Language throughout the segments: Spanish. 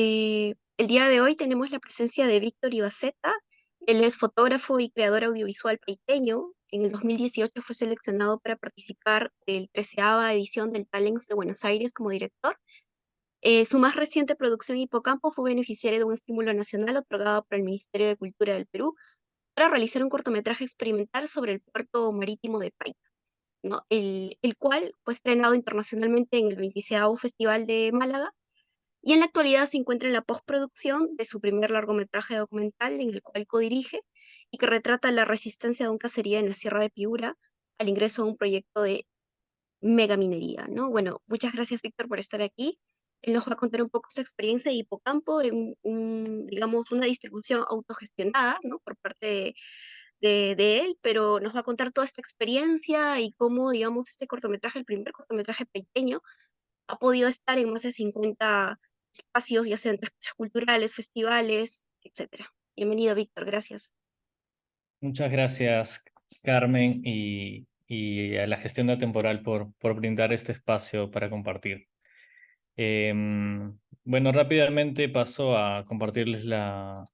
El día de hoy tenemos la presencia de Víctor Ibaceta. Él es fotógrafo y creador audiovisual paiteño. En el 2018 fue seleccionado para participar del 13ª edición del Talents de Buenos Aires como director. Su más reciente producción, Hipocampo, fue beneficiaria de un estímulo nacional otorgado por el Ministerio de Cultura del Perú para realizar un cortometraje experimental sobre el puerto marítimo de Paita, ¿no? El cual fue estrenado internacionalmente en el 26º Festival de Málaga y en la actualidad se encuentra en la postproducción de su primer largometraje documental, en el cual codirige y que retrata la resistencia de un casería en la Sierra de Piura al ingreso a un proyecto de megaminería, ¿no? Bueno, muchas gracias, Víctor, por estar aquí. Él nos va a contar un poco su experiencia de Hipocampo en digamos, una distribución autogestionada, ¿no? Por parte de él, pero nos va a contar toda esta experiencia y cómo, digamos, este cortometraje, el primer cortometraje pequeño, ha podido estar en más de 50 espacios, ya sean espacios culturales, festivales, etcétera. Bienvenido, Víctor, gracias. Muchas gracias, Carmen, y a la gestión de Temporal por brindar este espacio para compartir. Bueno, rápidamente paso a compartirles la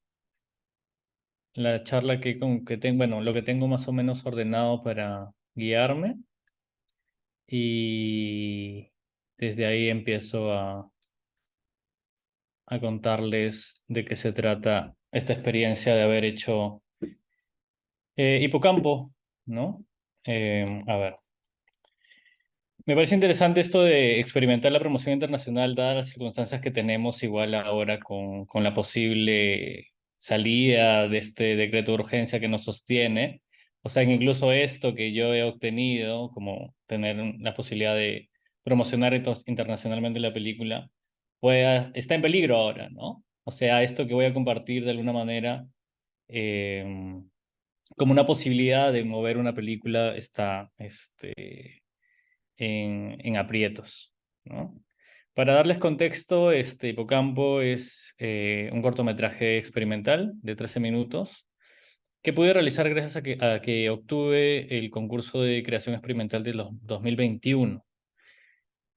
charla que tengo, bueno, lo que tengo más o menos ordenado para guiarme, y desde ahí empiezo a contarles de qué se trata esta experiencia de haber hecho Hipocampo, ¿no? A ver. Me parece interesante esto de experimentar la promoción internacional, dadas las circunstancias que tenemos igual ahora con la posible salida de este decreto de urgencia que nos sostiene. O sea, que incluso esto que yo he obtenido, como tener la posibilidad de promocionar internacionalmente la película, está en peligro ahora, ¿no? O sea, esto que voy a compartir de alguna manera, eh, como una posibilidad de mover una película, está en aprietos, ¿no? Para darles contexto, Hipocampo es un cortometraje experimental de 13 minutos que pude realizar gracias a que obtuve el concurso de creación experimental de los 2021.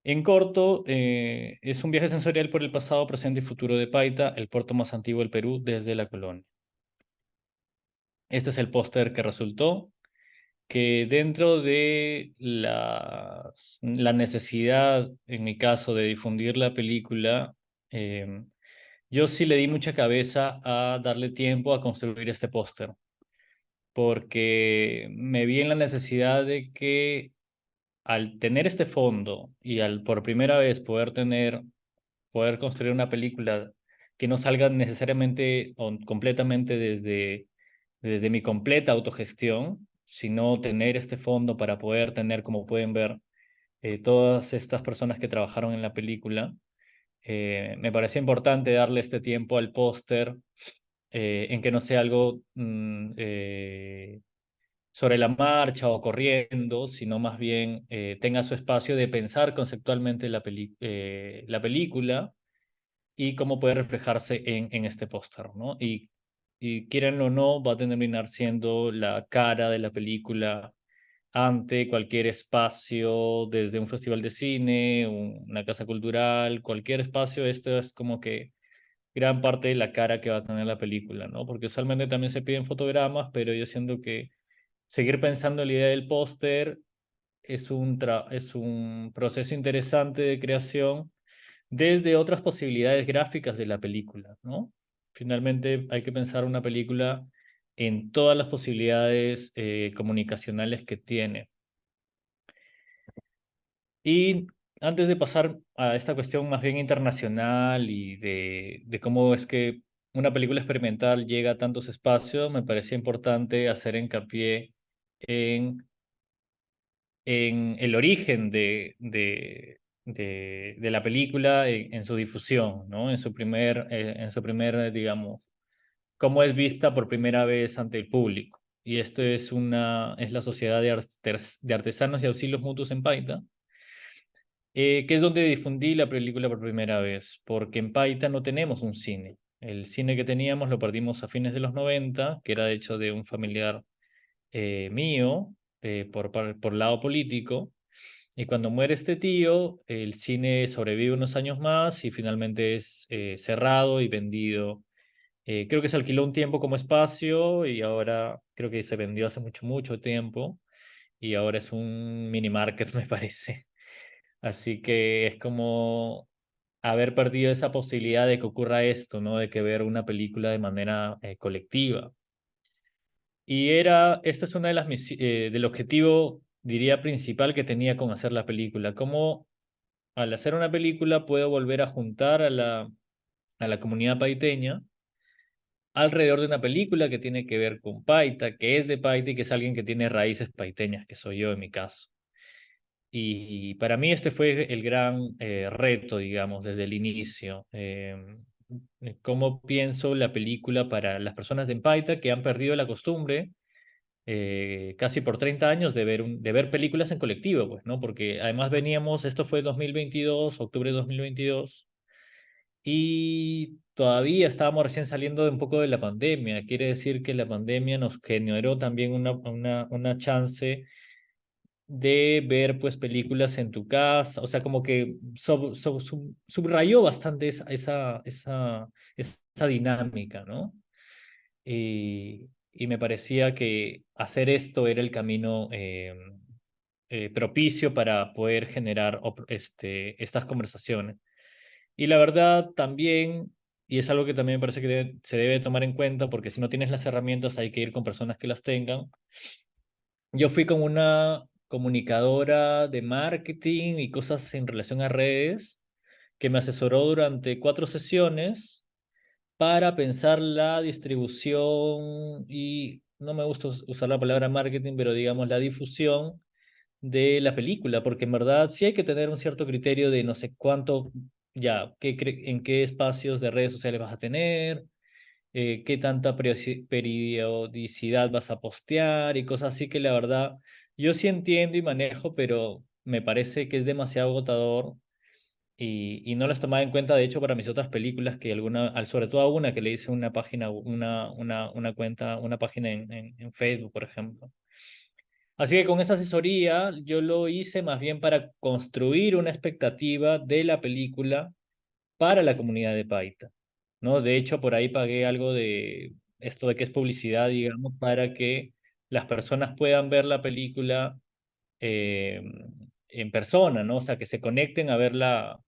En corto, es un viaje sensorial por el pasado, presente y futuro de Paita, el puerto más antiguo del Perú desde la colonia. Este es el póster que resultó, que dentro de la necesidad, en mi caso, de difundir la película, eh, yo sí le di mucha cabeza a darle tiempo a construir este póster, porque me vi en la necesidad de que al tener este fondo y al por primera vez poder construir una película que no salga necesariamente o completamente desde mi completa autogestión, sino tener este fondo para poder tener, como pueden ver, todas estas personas que trabajaron en la película. Me parecía importante darle este tiempo al póster, en que no sea algo sobre la marcha o corriendo, sino más bien tenga su espacio de pensar conceptualmente la película y cómo puede reflejarse en este póster, ¿no? Y quieranlo o no, va a terminar siendo la cara de la película ante cualquier espacio, desde un festival de cine, una casa cultural, cualquier espacio. Esto es como que gran parte de la cara que va a tener la película, ¿no? Porque usualmente también se piden fotogramas, pero yo siento que seguir pensando en la idea del póster es un proceso interesante de creación desde otras posibilidades gráficas de la película, ¿no? Finalmente hay que pensar una película en todas las posibilidades comunicacionales que tiene. Y antes de pasar a esta cuestión más bien internacional y de cómo es que una película experimental llega a tantos espacios, me parecía importante hacer hincapié en el origen de la película en su difusión, ¿no? Digamos, cómo es vista por primera vez ante el público. Y esto es la Sociedad de Artesanos y Auxilios Mutuos en Paita, que es donde difundí la película por primera vez, porque en Paita no tenemos un cine. El cine que teníamos lo perdimos a fines de los 90, que era de hecho de un familiar mío, por lado político. Y cuando muere este tío, el cine sobrevive unos años más y finalmente es cerrado y vendido. Creo que se alquiló un tiempo como espacio y ahora creo que se vendió hace mucho, mucho tiempo y ahora es un mini market, me parece. Así que es como haber perdido esa posibilidad de que ocurra esto, ¿no? De que ver una película de manera colectiva. Y esta es una de del objetivo, diría, principal que tenía con hacer la película. Cómo al hacer una película puedo volver a juntar a la comunidad paiteña alrededor de una película que tiene que ver con Paita, que es de Paita y que es alguien que tiene raíces paiteñas, que soy yo en mi caso. Y para mí este fue el gran reto, digamos, desde el inicio. Cómo pienso la película para las personas de Paita que han perdido la costumbre casi por 30 años de ver películas en colectivo, pues, ¿no? Porque además veníamos, esto fue 2022, octubre de 2022, y todavía estábamos recién saliendo de un poco de la pandemia. Quiere decir que la pandemia nos generó también una chance de ver pues películas en tu casa, o sea, como que subrayó bastante esa dinámica, ¿no? Y me parecía que hacer esto era el camino propicio para poder generar estas conversaciones. Y la verdad también, y es algo que también me parece que se debe tomar en cuenta, porque si no tienes las herramientas hay que ir con personas que las tengan. Yo fui con una comunicadora de marketing y cosas en relación a redes que me asesoró durante 4 sesiones para pensar la distribución y no me gusta usar la palabra marketing, pero digamos la difusión de la película, porque en verdad sí hay que tener un cierto criterio de no sé cuánto, ya, en qué espacios de redes sociales vas a tener, qué tanta periodicidad vas a postear y cosas así que la verdad yo sí entiendo y manejo, pero me parece que es demasiado agotador y no las tomaba en cuenta, de hecho, para mis otras películas, que sobre todo a una que le hice una página, una cuenta, una página en Facebook, por ejemplo. Así que con esa asesoría yo lo hice más bien para construir una expectativa de la película para la comunidad de Paita, ¿no? De hecho, por ahí pagué algo de esto de que es publicidad, digamos, para que las personas puedan ver la película eh, en persona, ¿no? O sea, que se conecten a ver la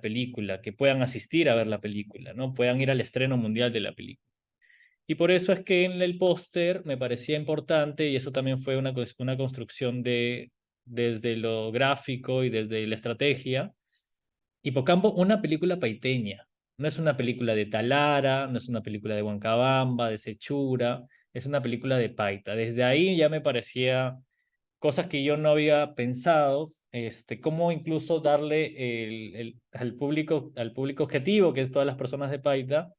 película, que puedan asistir a ver la película, ¿no? Puedan ir al estreno mundial de la película. Y por eso es que en el póster me parecía importante, y eso también fue una construcción desde lo gráfico y desde la estrategia, Hipocampo, una película paiteña. No es una película de Talara, no es una película de Huancabamba, de Sechura, es una película de Paita. Desde ahí ya me parecía cosas que yo no había pensado, cómo incluso darle al público objetivo, que es todas las personas de Paita,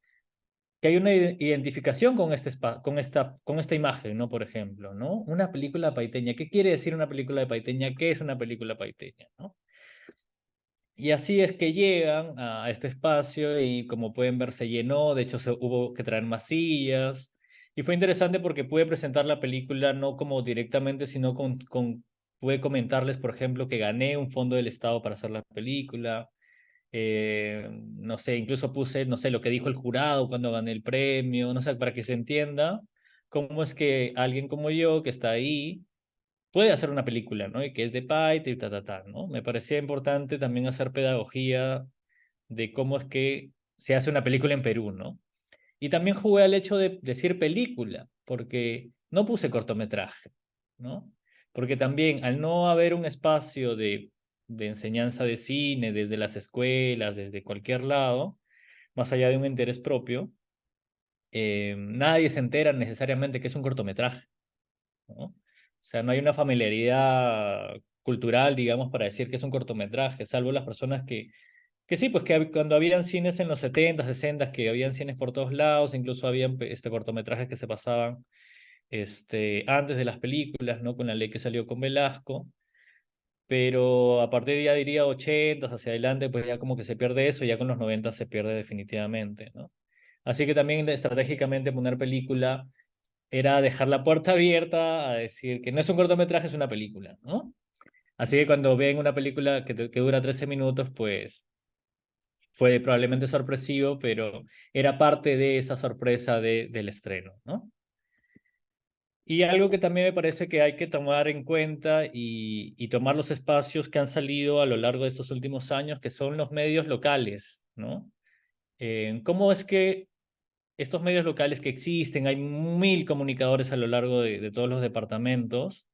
que hay una identificación con con esta imagen, ¿no? Por ejemplo, ¿no? Una película paiteña. ¿Qué quiere decir una película de paiteña? ¿Qué es una película paiteña, ¿no? Y así es que llegan a este espacio y como pueden ver se llenó, de hecho hubo que traer más sillas y fue interesante porque pude presentar la película no como directamente, sino pude comentarles, por ejemplo, que gané un fondo del Estado para hacer la película, no sé, incluso puse, no sé, lo que dijo el jurado cuando gané el premio, no sé, para que se entienda cómo es que alguien como yo que está ahí puede hacer una película, ¿no? Y que es de Python y ¿no? Me parecía importante también hacer pedagogía de cómo es que se hace una película en Perú, ¿no? Y también jugué al hecho de decir película, porque no puse cortometraje, ¿no? Porque también al no haber un espacio de enseñanza de cine desde las escuelas, desde cualquier lado, más allá de un interés propio, nadie se entera necesariamente que es un cortometraje, ¿no? O sea, no hay una familiaridad cultural, digamos, para decir que es un cortometraje, salvo las personas que sí, pues que cuando habían cines en los 70, 60, que habían cines por todos lados, incluso habían cortometrajes que se pasaban antes de las películas, ¿no? Con la ley que salió con Velasco, pero a partir de ya diría 80 hacia adelante, pues ya como que se pierde eso, ya con los 90 se pierde definitivamente, ¿no? Así que también estratégicamente poner película era dejar la puerta abierta a decir que no es un cortometraje, es una película, ¿no? Así que cuando ven una película que dura 13 minutos, pues fue probablemente sorpresivo, pero era parte de esa sorpresa del estreno, ¿no? Y algo que también me parece que hay que tomar en cuenta y tomar los espacios que han salido a lo largo de estos últimos años, que son los medios locales, ¿no? ¿Cómo es que estos medios locales que existen, hay 1000 comunicadores a lo largo de todos los departamentos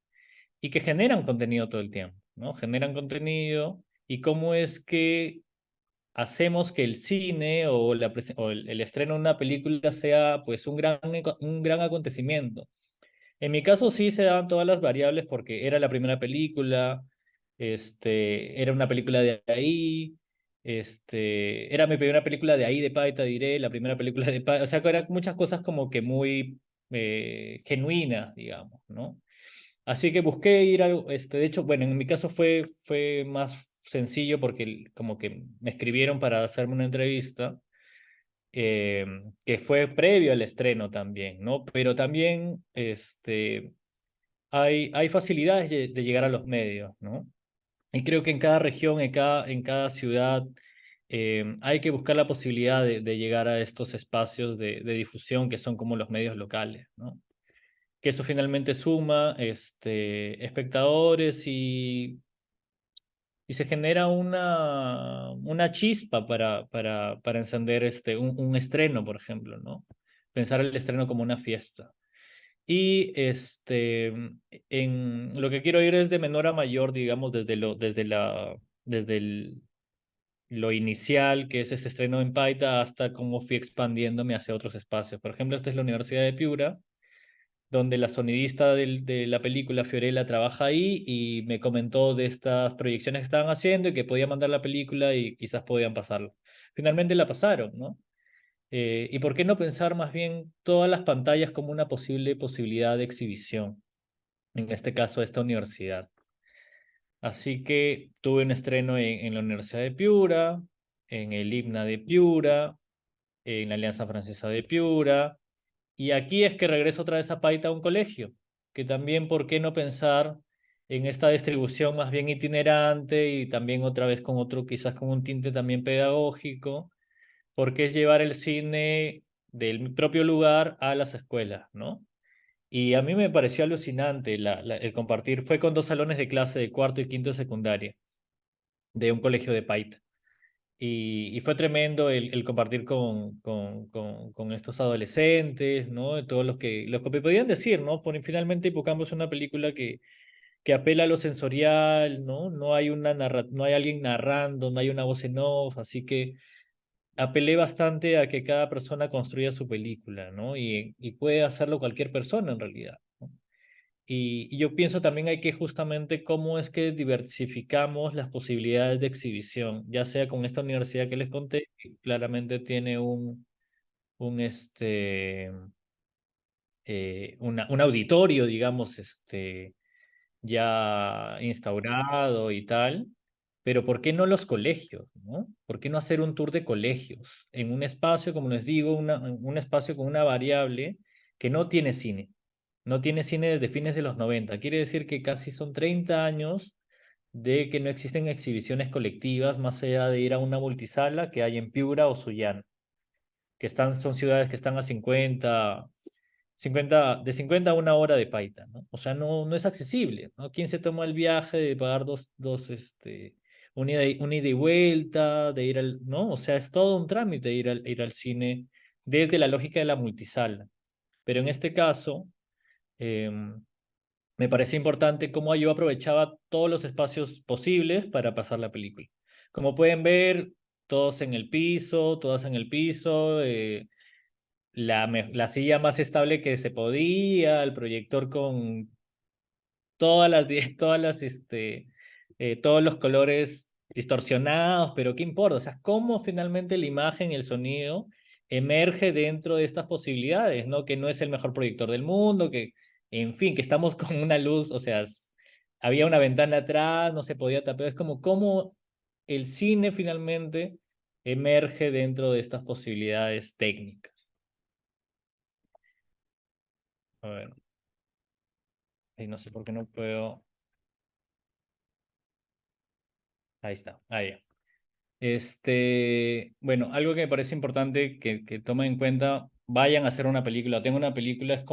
y que generan contenido todo el tiempo, ¿no? Generan contenido y cómo es que hacemos que el cine o, o el estreno de una película sea pues un gran acontecimiento. En mi caso sí se daban todas las variables porque era la primera película, era una película de ahí, era mi primera película de ahí de Paita, diré, la primera película de Paita, o sea, que eran muchas cosas como que muy genuinas, digamos, ¿no? Así que busqué ir a, de hecho, bueno, en mi caso fue más sencillo porque como que me escribieron para hacerme una entrevista eh, que fue previo al estreno también, ¿no? Pero también hay facilidades de llegar a los medios, ¿no? Y creo que en cada región, en cada ciudad, hay que buscar la posibilidad de llegar a estos espacios de difusión que son como los medios locales, ¿no? Que eso finalmente suma espectadores y se genera una chispa para encender un estreno, por ejemplo, ¿no? Pensar el estreno como una fiesta. Y en lo que quiero ir es de menor a mayor, digamos, desde lo inicial, que es este estreno en Paita, hasta cómo fui expandiéndome hacia otros espacios. Por ejemplo, esta es la Universidad de Piura, donde la sonidista de la película Fiorella trabaja ahí y me comentó de estas proyecciones que estaban haciendo y que podía mandar la película y quizás podían pasarla. Finalmente la pasaron, ¿no? ¿Y por qué no pensar más bien todas las pantallas como una posibilidad de exhibición? En este caso, esta universidad. Así que tuve un estreno en la Universidad de Piura, en el IBNA de Piura, en la Alianza Francesa de Piura, y aquí es que regreso otra vez a Paita a un colegio, que también, ¿por qué no pensar en esta distribución más bien itinerante y también otra vez con otro, quizás con un tinte también pedagógico? Porque es llevar el cine del propio lugar a las escuelas, ¿no? Y a mí me pareció alucinante el compartir. Fue con 2 salones de clase de cuarto y quinto de secundaria de un colegio de Paita. Y fue tremendo el compartir con estos adolescentes, ¿no? Todos los que me podían decir, ¿no? Finalmente Hipocampo es una película que apela a lo sensorial, ¿no? No hay alguien narrando, no hay una voz en off, así que apelé bastante a que cada persona construya su película, ¿no? Y puede hacerlo cualquier persona en realidad, ¿no? Y yo pienso también hay que justamente cómo es que diversificamos las posibilidades de exhibición, ya sea con esta universidad que les conté, que claramente tiene un auditorio, digamos, ya instaurado y tal, pero ¿por qué no los colegios, no? ¿Por qué no hacer un tour de colegios en un espacio, como les digo, un espacio con una variable que no tiene cine? No tiene cine desde fines de los 90. Quiere decir que casi son 30 años de que no existen exhibiciones colectivas más allá de ir a una multisala que hay en Piura o Sullana, son ciudades que están a 50 a 1 hora de Paita, ¿no? O sea, no es accesible, ¿no? ¿Quién se toma el viaje de pagar un ida y vuelta, de ir ¿no? O sea, es todo un trámite ir al cine desde la lógica de la multisala. Pero en este caso, em, me parece importante cómo yo aprovechaba todos los espacios posibles para pasar la película. Como pueden ver, todos en el piso, todas en el piso, la silla más estable que se podía, el proyector con todos los colores distorsionados, pero ¿qué importa? O sea, cómo finalmente la imagen y el sonido emerge dentro de estas posibilidades, ¿no? Que no es el mejor proyector del mundo, que, en fin, que estamos con una luz, o sea, había una ventana atrás, no se podía tapar, es como cómo el cine finalmente emerge dentro de estas posibilidades técnicas. A ver, y no sé por qué no puedo. Ahí está, ahí. Bueno, algo que me parece importante que tomen en cuenta, vayan a hacer una película, o tengan una película, es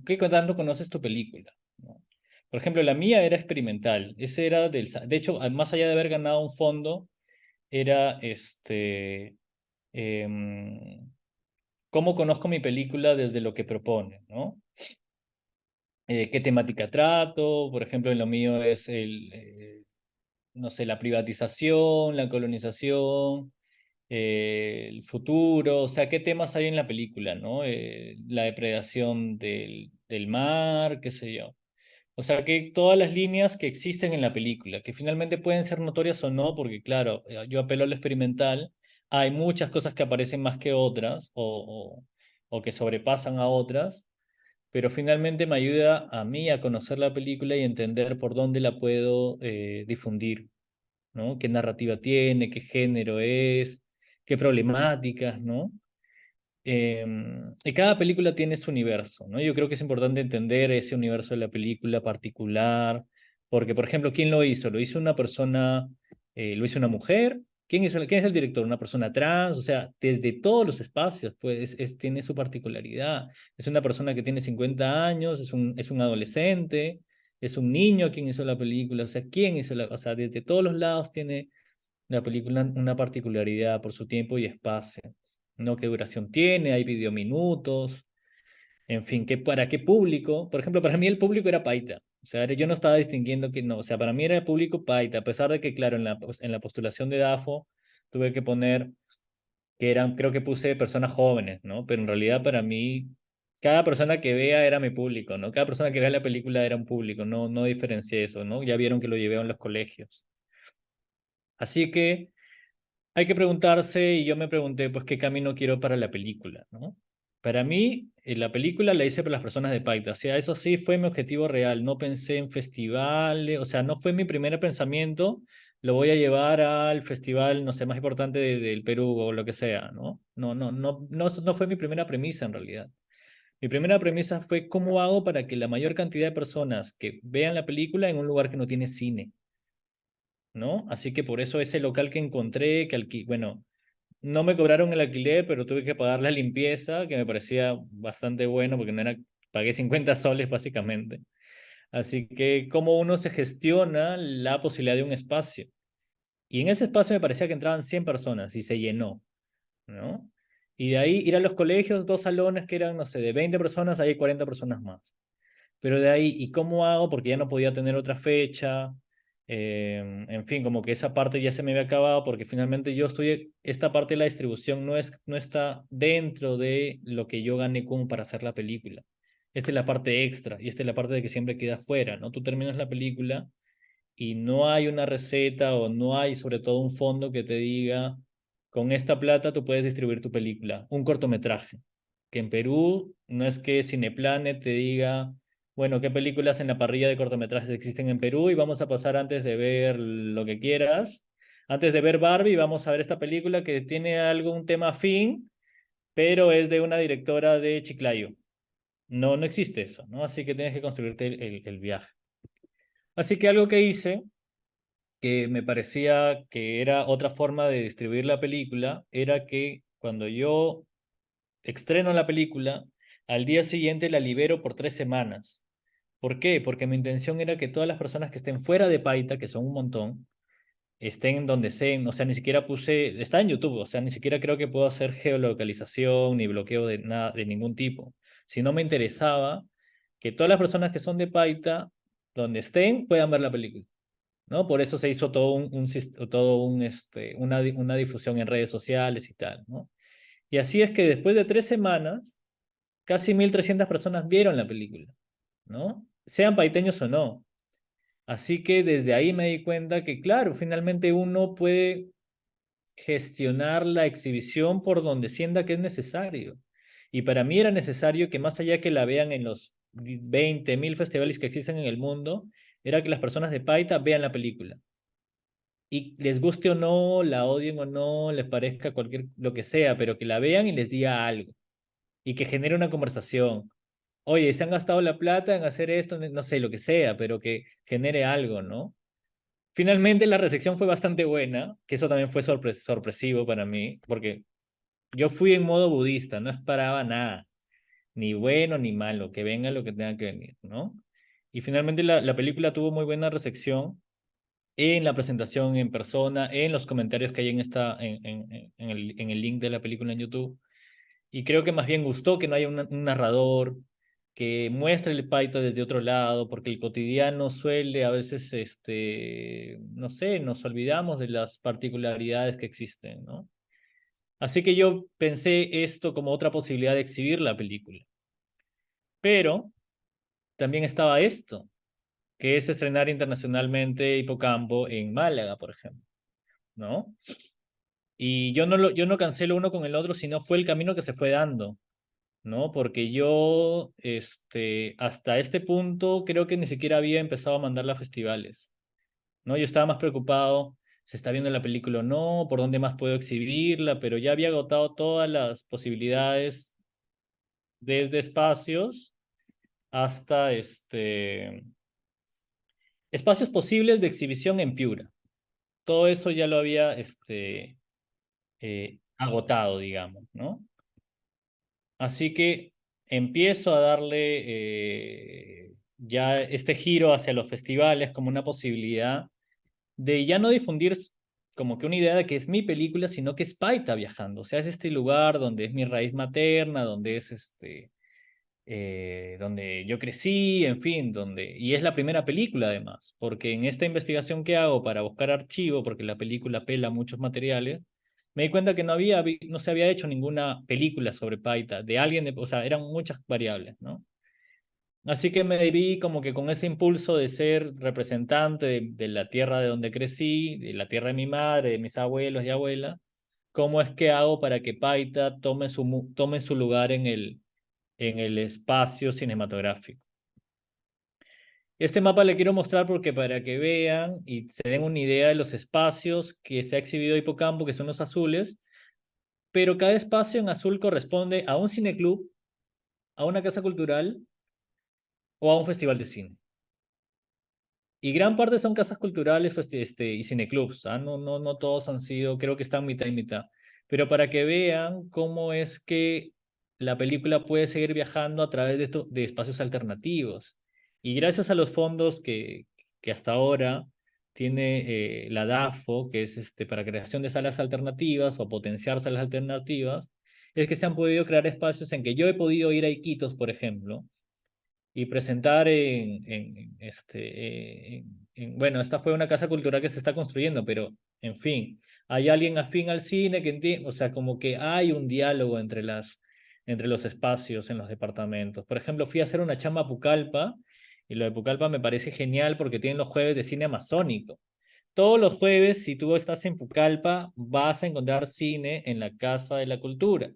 qué tanto conoces tu película, ¿no? Por ejemplo, la mía era experimental, ese era de hecho, más allá de haber ganado un fondo, era em, cómo conozco mi película desde lo que propone, ¿no? ¿Qué temática trato? Por ejemplo, en lo mío es no sé, la privatización, la colonización, el futuro, o sea, qué temas hay en la película, ¿no? La depredación del mar, qué sé yo. O sea, que todas las líneas que existen en la película, que finalmente pueden ser notorias o no, porque claro, yo apelo a lo experimental, hay muchas cosas que aparecen más que otras o que sobrepasan a otras, pero finalmente me ayuda a mí a conocer la película y entender por dónde la puedo difundir, ¿no? ¿Qué narrativa tiene? ¿Qué género es? ¿Qué problemáticas, ¿no? Y cada película tiene su universo, ¿no? Yo creo que es importante entender ese universo de la película particular, porque, por ejemplo, ¿quién lo hizo? ¿Lo hizo una persona, lo hizo una mujer? ¿Quién es el director? ¿Una persona trans? O sea, desde todos los espacios, pues, tiene su particularidad. Es una persona que tiene 50 años, es un adolescente, es un niño quien hizo la película, o sea, ¿quién hizo o sea, desde todos los lados tiene la película una particularidad por su tiempo y espacio, ¿no? ¿Qué duración tiene? Hay videominutos, en fin, ¿para qué público? Por ejemplo, para mí el público era paita. O sea, yo no estaba distinguiendo que no, o sea, para mí era el público paita, a pesar de que, claro, en la postulación de DAFO tuve que poner que eran, creo que puse personas jóvenes, ¿no? Pero en realidad para mí, cada persona que vea era mi público, ¿no? Cada persona que vea la película era un público, no diferencié eso, ¿no? Ya vieron que lo llevé en los colegios. Así que hay que preguntarse, y yo me pregunté, pues, ¿qué camino quiero para la película, ¿no? Para mí, la película la hice para las personas de Paita, o sea, eso sí fue mi objetivo real, no pensé en festivales, o sea, no fue mi primer pensamiento, lo voy a llevar al festival, no sé, más importante del Perú o lo que sea, ¿no? No fue mi primera premisa en realidad. Mi primera premisa fue cómo hago para que la mayor cantidad de personas que vean la película en un lugar que no tiene cine, ¿no? Así que por eso ese local que encontré, bueno, no me cobraron el alquiler, pero tuve que pagar la limpieza, que me parecía bastante bueno porque no era, pagué 50 soles básicamente. Así que cómo uno se gestiona la posibilidad de un espacio. Y en ese espacio me parecía que entraban 100 personas y se llenó, ¿no? Y de ahí ir a los colegios, dos salones que eran, no sé, de 20 personas, ahí hay 40 personas más. Pero de ahí, ¿y cómo hago? Porque ya no podía tener otra fecha. En fin, como que esa parte ya se me había acabado porque finalmente esta parte de la distribución no está dentro de lo que yo gané como para hacer la película. Esta es la parte extra y esta es la parte de que siempre queda fuera, ¿no? Tú terminas la película y no hay una receta o no hay sobre todo un fondo que te diga, con esta plata tú puedes distribuir tu película, un cortometraje. Que en Perú no es que Cineplanet te diga, bueno, qué películas en la parrilla de cortometrajes existen en Perú y vamos a pasar antes de ver lo que quieras. Antes de ver Barbie, vamos a ver esta película que tiene algún tema afín, pero es de una directora de Chiclayo. No existe eso, ¿no? Así que tienes que construirte el viaje. Así que algo que hice que me parecía que era otra forma de distribuir la película, era que cuando yo estreno la película, al día siguiente la libero por 3 semanas. ¿Por qué? Porque mi intención era que todas las personas que estén fuera de Paita, que son un montón, estén donde sean, o sea, ni siquiera está en YouTube, o sea, ni siquiera creo que puedo hacer geolocalización ni bloqueo de nada, de ningún tipo. Si no me interesaba que todas las personas que son de Paita, donde estén, puedan ver la película. ¿No? Por eso se hizo una difusión en redes sociales y tal, ¿no? Y así es que después de 3 semanas, casi 1.300 personas vieron la película, ¿no? Sean paiteños o no. Así que desde ahí me di cuenta que, claro, finalmente uno puede gestionar la exhibición por donde sienta que es necesario. Y para mí era necesario que más allá que la vean en los 20.000 festivales que existen en el mundo, era que las personas de Paita vean la película y les guste o no, la odien o no, les parezca lo que sea, pero que la vean y les diga algo y que genere una conversación. Oye, se han gastado la plata en hacer esto, no sé, lo que sea, pero que genere algo, ¿no? Finalmente la recepción fue bastante buena, que eso también fue sorpresivo para mí, porque yo fui en modo budista, no esperaba nada, ni bueno ni malo, que venga lo que tenga que venir, ¿no? Y finalmente la película tuvo muy buena recepción en la presentación en persona, en los comentarios que hay en el link de la película en YouTube. Y creo que más bien gustó que no haya un narrador que muestre el Paita desde otro lado, porque el cotidiano suele a veces, no sé, nos olvidamos de las particularidades que existen, ¿no? Así que yo pensé esto como otra posibilidad de exhibir la película. Pero también estaba esto, que es estrenar internacionalmente Hipocampo en Málaga, por ejemplo, ¿no? Y yo no cancelo uno con el otro, sino fue el camino que se fue dando, ¿no? Porque yo, hasta este punto creo que ni siquiera había empezado a mandarla a festivales, ¿no? Yo estaba más preocupado, ¿se está viendo la película o no? ¿Por dónde más puedo exhibirla? Pero ya había agotado todas las posibilidades desde espacios hasta, espacios posibles de exhibición en Piura. Todo eso ya lo había, agotado, digamos, ¿no? Así que empiezo a darle ya este giro hacia los festivales como una posibilidad de ya no difundir como que una idea de que es mi película, sino que es Paita viajando. O sea, es este lugar donde es mi raíz materna, donde es donde yo crecí, en fin, y es la primera película además, porque en esta investigación que hago para buscar archivo, porque la película pela muchos materiales, me di cuenta que no se había hecho ninguna película sobre Paita, de alguien, o sea, eran muchas variables, ¿no? Así que me vi como que con ese impulso de ser representante de la tierra de donde crecí, de la tierra de mi madre, de mis abuelos y abuelas, ¿cómo es que hago para que Paita tome su lugar en el espacio cinematográfico? Este mapa le quiero mostrar porque para que vean y se den una idea de los espacios que se ha exhibido Hipocampo, que son los azules, pero cada espacio en azul corresponde a un cineclub, a una casa cultural o a un festival de cine. Y gran parte son casas culturales y cineclubs, ¿ah? No todos han sido, creo que están mitad y mitad. Pero para que vean cómo es que la película puede seguir viajando a través de espacios alternativos. Y gracias a los fondos que hasta ahora tiene la DAFO, que es para creación de salas alternativas o potenciar salas alternativas, es que se han podido crear espacios en que yo he podido ir a Iquitos, por ejemplo, y presentar bueno, esta fue una casa cultural que se está construyendo, pero en fin, hay alguien afín al cine que entiende, o sea, como que hay un diálogo entre los espacios en los departamentos. Por ejemplo, fui a hacer una chamba a Pucallpa y lo de Pucallpa me parece genial porque tienen los jueves de cine amazónico. Todos los jueves, si tú estás en Pucallpa, vas a encontrar cine en la Casa de la Cultura.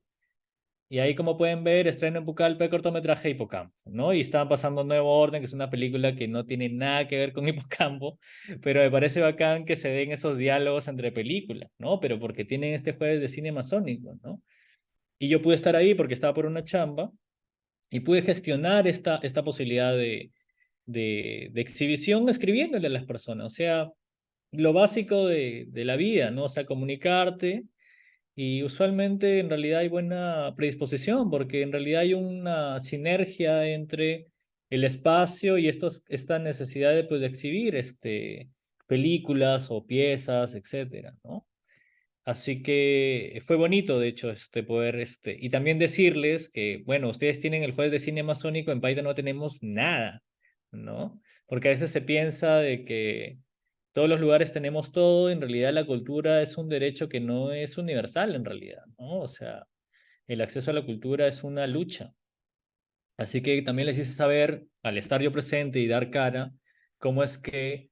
Y ahí, como pueden ver, estreno en Pucallpa el cortometraje Hipocampo, ¿no? Y están pasando Nuevo Orden, que es una película que no tiene nada que ver con Hipocampo, pero me parece bacán que se den esos diálogos entre películas, ¿no? Pero porque tienen este jueves de cine masónico, ¿no? Y yo pude estar ahí porque estaba por una chamba y pude gestionar esta posibilidad de exhibición escribiéndole a las personas, o sea, lo básico de la vida, ¿no? O sea, comunicarte y usualmente en realidad hay buena predisposición porque en realidad hay una sinergia entre el espacio y esta necesidad de, pues, de exhibir películas o piezas, etcétera, ¿no? Así que fue bonito, de hecho, poder, y también decirles que, bueno, ustedes tienen el jueves de cine amazónico, en Paita no tenemos nada, ¿no? Porque a veces se piensa de que todos los lugares tenemos todo, en realidad la cultura es un derecho que no es universal en realidad, ¿no? O sea, el acceso a la cultura es una lucha. Así que también les hice saber, al estar yo presente y dar cara, cómo es que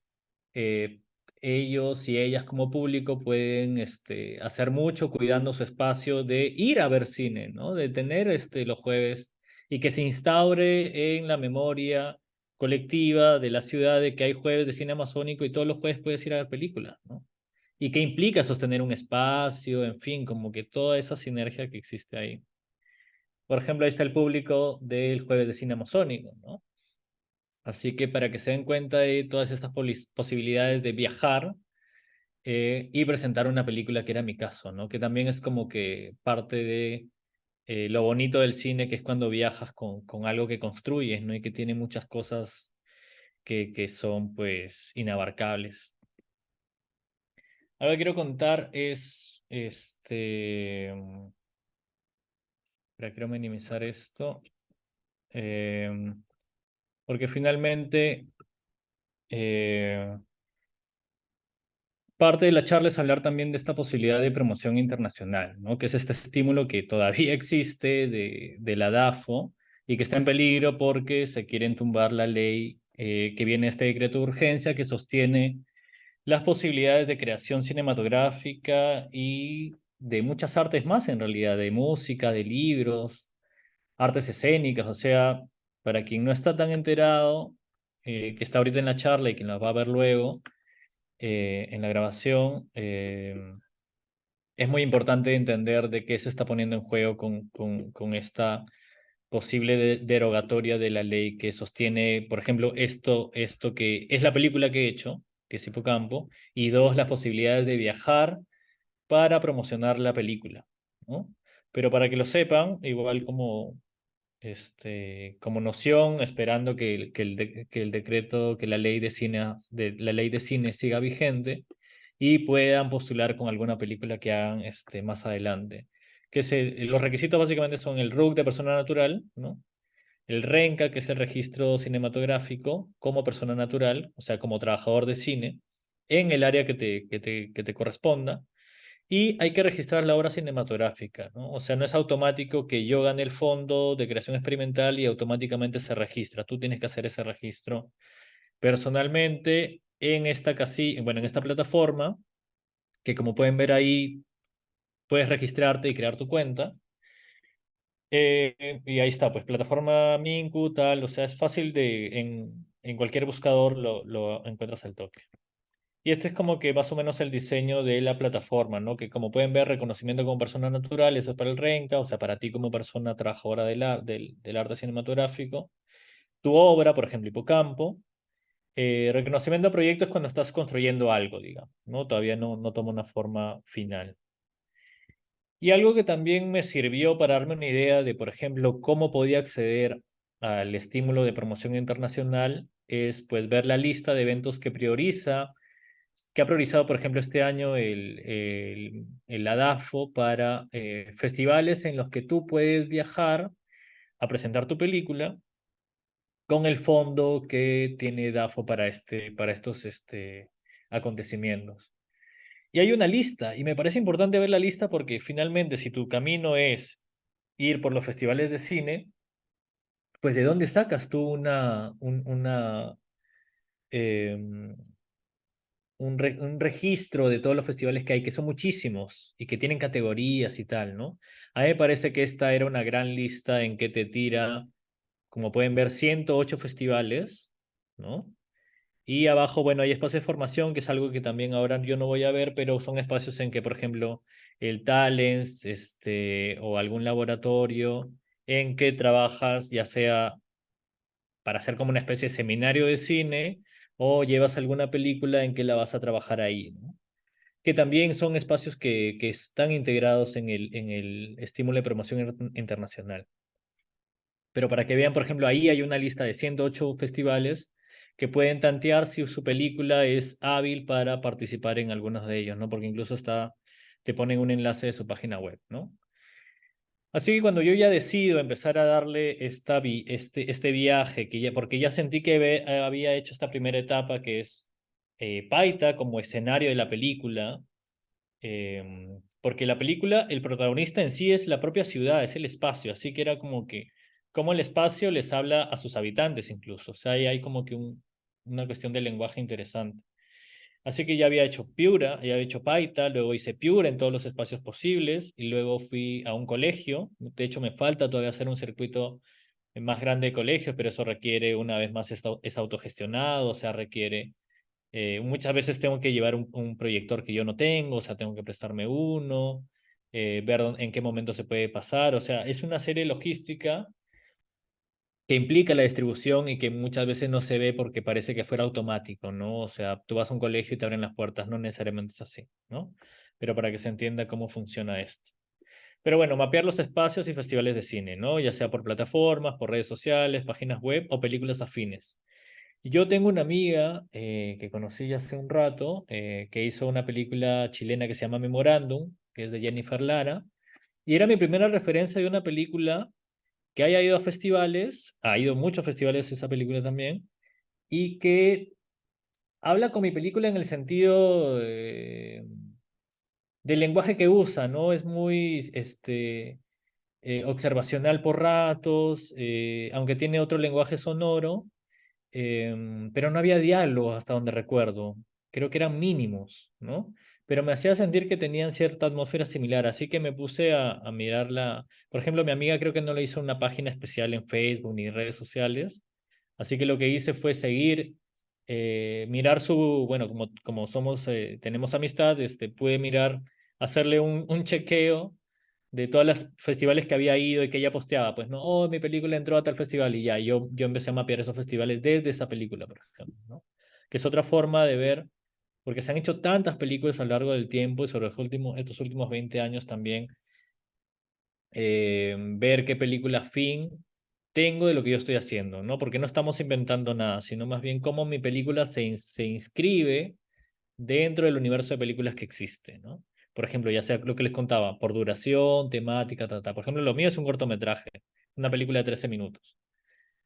eh, ellos y ellas como público pueden hacer mucho cuidando su espacio de ir a ver cine, ¿no? De tener los jueves y que se instaure en la memoria colectiva de la ciudad de que hay jueves de cine amazónico y todos los jueves puedes ir a ver películas, ¿no? Y qué implica sostener un espacio, en fin, como que toda esa sinergia que existe ahí. Por ejemplo, ahí está el público del jueves de cine amazónico, ¿no? Así que para que se den cuenta de todas estas posibilidades de viajar y presentar una película que era mi caso, ¿no? Que también es como que parte de lo bonito del cine, que es cuando viajas con algo que construyes, ¿no? Y que tiene muchas cosas que son pues inabarcables. Algo que quiero contar es, espera, quiero minimizar esto, porque finalmente eh, parte de la charla es hablar también de esta posibilidad de promoción internacional, ¿no? Que es este estímulo que todavía existe de la DAFO y que está en peligro porque se quieren tumbar la ley que viene este decreto de urgencia que sostiene las posibilidades de creación cinematográfica y de muchas artes más, en realidad, de música, de libros, artes escénicas, o sea, para quien no está tan enterado, que está ahorita en la charla y quien la va a ver luego en la grabación, es muy importante entender de qué se está poniendo en juego con esta posible derogatoria de la ley que sostiene, por ejemplo, esto que es la película que he hecho, que es Hipocampo, y dos, las posibilidades de viajar para promocionar la película, ¿no? Pero para que lo sepan, igual como noción, esperando que el decreto, que la ley de cine siga vigente y puedan postular con alguna película que hagan más adelante. Los requisitos básicamente son el RUC de persona natural, ¿no? El RENCA, que es el registro cinematográfico, como persona natural, o sea, como trabajador de cine, en el área que te corresponda. Y hay que registrar la obra cinematográfica, ¿no? O sea, no es automático que yo gane el fondo de creación experimental y automáticamente se registra. Tú tienes que hacer ese registro personalmente en esta bueno, en esta plataforma, que como pueden ver ahí, puedes registrarte y crear tu cuenta. Y ahí está, pues plataforma Minku, tal, o sea, es fácil en cualquier buscador lo encuentras al toque. Y este es como que más o menos el diseño de la plataforma, ¿no? Que como pueden ver, reconocimiento como persona natural, eso es para el RENCA, o sea, para ti como persona trabajadora del arte cinematográfico. Tu obra, por ejemplo, Hipocampo. Reconocimiento de proyectos cuando estás construyendo algo, digamos, ¿no? Todavía no toma una forma final. Y algo que también me sirvió para darme una idea de, por ejemplo, cómo podía acceder al estímulo de promoción internacional es pues ver la lista de eventos que ha priorizado, por ejemplo, este año el ADAFO para festivales en los que tú puedes viajar a presentar tu película con el fondo que tiene DAFO para estos acontecimientos. Y hay una lista, y me parece importante ver la lista porque finalmente si tu camino es ir por los festivales de cine, pues ¿de dónde sacas tú em, un registro de todos los festivales que hay, que son muchísimos y que tienen categorías y tal, ¿no? A mí me parece que esta era una gran lista en que te tira, como pueden ver, 108 festivales, ¿no? Y abajo, bueno, hay espacios de formación, que es algo que también ahora yo no voy a ver, pero son espacios en que, por ejemplo, el Talents, o algún laboratorio en que trabajas, ya sea para hacer como una especie de seminario de cine, o llevas alguna película en que la vas a trabajar ahí, ¿no? Que también son espacios que están integrados en el estímulo de promoción internacional. Pero para que vean, por ejemplo, ahí hay una lista de 108 festivales que pueden tantear si su película es hábil para participar en algunos de ellos, ¿no? Porque incluso te ponen un enlace de su página web, ¿no? Así que cuando yo ya decido empezar a darle este viaje, porque ya sentí que había hecho esta primera etapa, que es Paita como escenario de la película, porque la película, el protagonista en sí es la propia ciudad, es el espacio, así que era como que, como el espacio les habla a sus habitantes incluso, o sea, ahí hay como que una cuestión de lenguaje interesante. Así que ya había hecho Piura, ya había hecho Paita, luego hice Piura en todos los espacios posibles y luego fui a un colegio. De hecho, me falta todavía hacer un circuito más grande de colegios, pero eso requiere, una vez más, es autogestionado, o sea, requiere, muchas veces tengo que llevar un proyector que yo no tengo, o sea, tengo que prestarme uno, ver en qué momento se puede pasar, o sea, es una serie logística que implica la distribución y que muchas veces no se ve porque parece que fuera automático, ¿no? O sea, tú vas a un colegio y te abren las puertas, no necesariamente es así, ¿no? Pero para que se entienda cómo funciona esto. Pero bueno, mapear los espacios y festivales de cine, ¿no? Ya sea por plataformas, por redes sociales, páginas web o películas afines. Yo tengo una amiga que conocí ya hace un rato, que hizo una película chilena que se llama Memorándum, que es de Jennifer Lara, y era mi primera referencia de una película que haya ido a festivales, ha ido a muchos festivales esa película también, y que habla con mi película en el sentido del lenguaje que usa, ¿no? Es muy observacional por ratos, aunque tiene otro lenguaje sonoro, pero no había diálogo hasta donde recuerdo. Creo que eran mínimos, ¿no? Pero me hacía sentir que tenían cierta atmósfera similar, así que me puse a mirarla. Por ejemplo, mi amiga creo que no le hizo una página especial en Facebook ni redes sociales, así que lo que hice fue seguir, mirar su, bueno, como somos, tenemos amistad, pude mirar, hacerle un chequeo de todos los festivales que había ido y que ella posteaba, pues no, oh, mi película entró a tal festival y ya, yo empecé a mapear esos festivales desde esa película, por ejemplo, ¿no? Que es otra forma de ver, porque se han hecho tantas películas a lo largo del tiempo y sobre estos últimos 20 años también, ver qué película fin tengo de lo que yo estoy haciendo, ¿no? Porque no estamos inventando nada, sino más bien cómo mi película se inscribe dentro del universo de películas que existe, ¿no? Por ejemplo, ya sea lo que les contaba, por duración, temática, ta. Por ejemplo, lo mío es un cortometraje, una película de 13 minutos.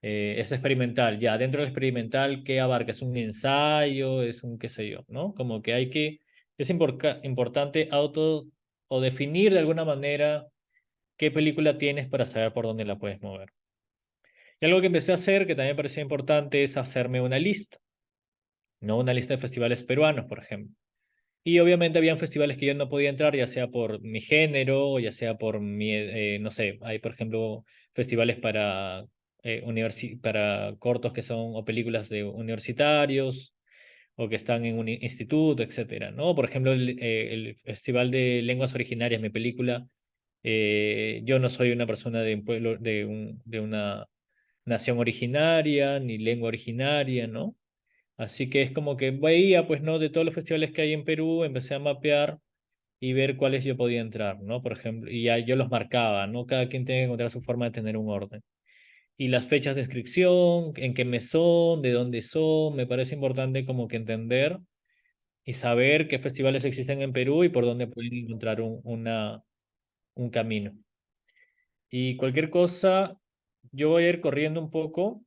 Es experimental, ya, dentro del experimental, ¿qué abarca? ¿Es un ensayo? ¿Es un qué sé yo? ¿No? Como que es importante o definir de alguna manera qué película tienes para saber por dónde la puedes mover. Y algo que empecé a hacer, que también me parecía importante, es hacerme una lista, no una lista de festivales peruanos, por ejemplo. Y obviamente habían festivales que yo no podía entrar, ya sea por mi género, o ya sea por mi, no sé, hay por ejemplo festivales para cortos que son, o películas de universitarios, o que están en un instituto, etcétera, ¿no? Por ejemplo, el Festival de Lenguas Originarias, mi película, yo no soy una persona de un pueblo, de una nación originaria, ni lengua originaria, ¿no? Así que es como que veía, pues, ¿no? De todos los festivales que hay en Perú, empecé a mapear y ver cuáles yo podía entrar, ¿no? Por ejemplo, y ya yo los marcaba, ¿no? Cada quien tiene que encontrar su forma de tener un orden. Y las fechas de inscripción, en qué mes son, de dónde son, me parece importante como que entender y saber qué festivales existen en Perú y por dónde pueden encontrar un camino. Y cualquier cosa, yo voy a ir corriendo un poco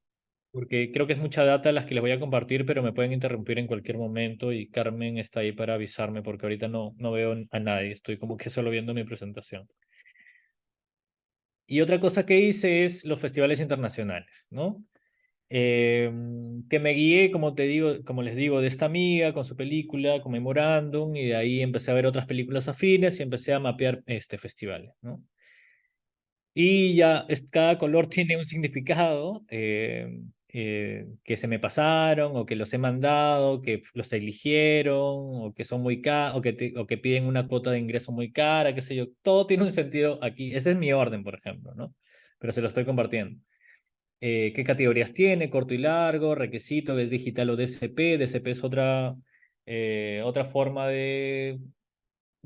porque creo que es mucha data las que les voy a compartir, pero me pueden interrumpir en cualquier momento y Carmen está ahí para avisarme porque ahorita no veo a nadie, estoy como que solo viendo mi presentación. Y otra cosa que hice es los festivales internacionales, ¿no? Eh, que me guié, como te digo, como les digo, de esta amiga con su película, con Memorándum, y de ahí empecé a ver otras películas afines y empecé a mapear este festival, ¿no? Y ya cada color tiene un significado, que se me pasaron o que los he mandado, que los eligieron o que son muy caros o que piden una cuota de ingreso muy cara, qué sé yo. Todo tiene un sentido aquí. Ese es mi orden, por ejemplo, ¿no? Pero se lo estoy compartiendo. ¿Qué categorías tiene? Corto y largo, requisito, es digital o DCP. DCP es otra forma de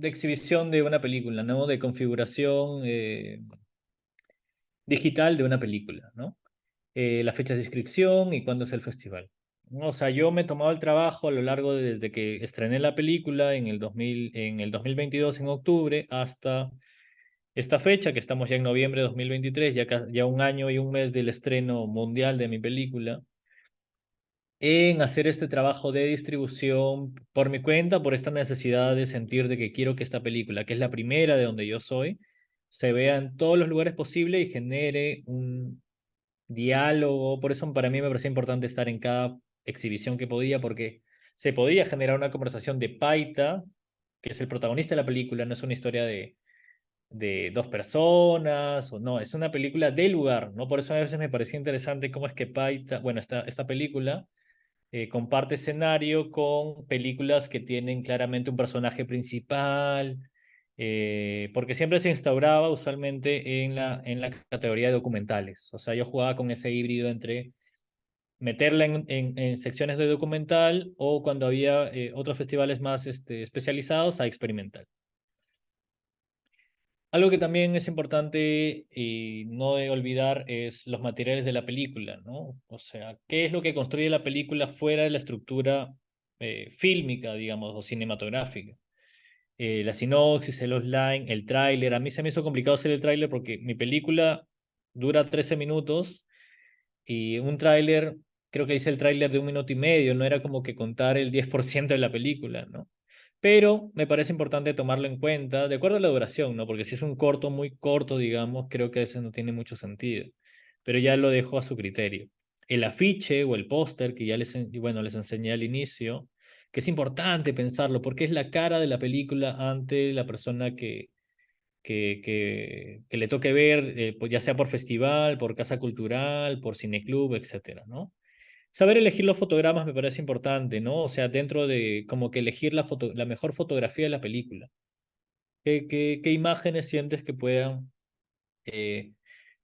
exhibición de una película, ¿no? De configuración. Digital de una película, ¿no? La fecha de inscripción y cuándo es el festival. O sea, yo me he tomado el trabajo a lo largo desde que estrené la película en el 2022 en octubre hasta esta fecha, que estamos ya en noviembre de 2023, ya un año y un mes del estreno mundial de mi película, en hacer este trabajo de distribución por mi cuenta, por esta necesidad de sentir de que quiero que esta película, que es la primera de donde yo soy, se vea en todos los lugares posibles y genere un diálogo. Por eso para mí me parecía importante estar en cada exhibición que podía, porque se podía generar una conversación de Paita, que es el protagonista de la película, no es una historia de dos personas, o no, es una película del lugar, ¿no? Por eso a veces me parecía interesante cómo es que Paita, bueno, esta película comparte escenario con películas que tienen claramente un personaje principal, porque siempre se instauraba usualmente en la categoría de documentales. O sea, yo jugaba con ese híbrido entre meterla en secciones de documental o cuando había otros festivales más especializados a experimental. Algo que también es importante y no de olvidar es los materiales de la película, ¿no? O sea, ¿qué es lo que construye la película fuera de la estructura fílmica, digamos, o cinematográfica? La sinopsis, el outline, el tráiler. A mí se me hizo complicado hacer el tráiler porque mi película dura 13 minutos y un tráiler, creo que hice el tráiler de 1 minuto y medio, no era como que contar el 10% de la película, ¿no? Pero me parece importante tomarlo en cuenta, de acuerdo a la duración, ¿no? Porque si es un corto muy corto, digamos, creo que ese no tiene mucho sentido. Pero ya lo dejo a su criterio. El afiche o el póster, que ya bueno, les enseñé al inicio, que es importante pensarlo, porque es la cara de la película ante la persona que le toque ver, pues ya sea por festival, por casa cultural, por cineclub, etcétera, ¿no? Saber elegir los fotogramas me parece importante, ¿no? O sea, dentro de como que elegir la mejor fotografía de la película. ¿Qué imágenes sientes que puedan eh,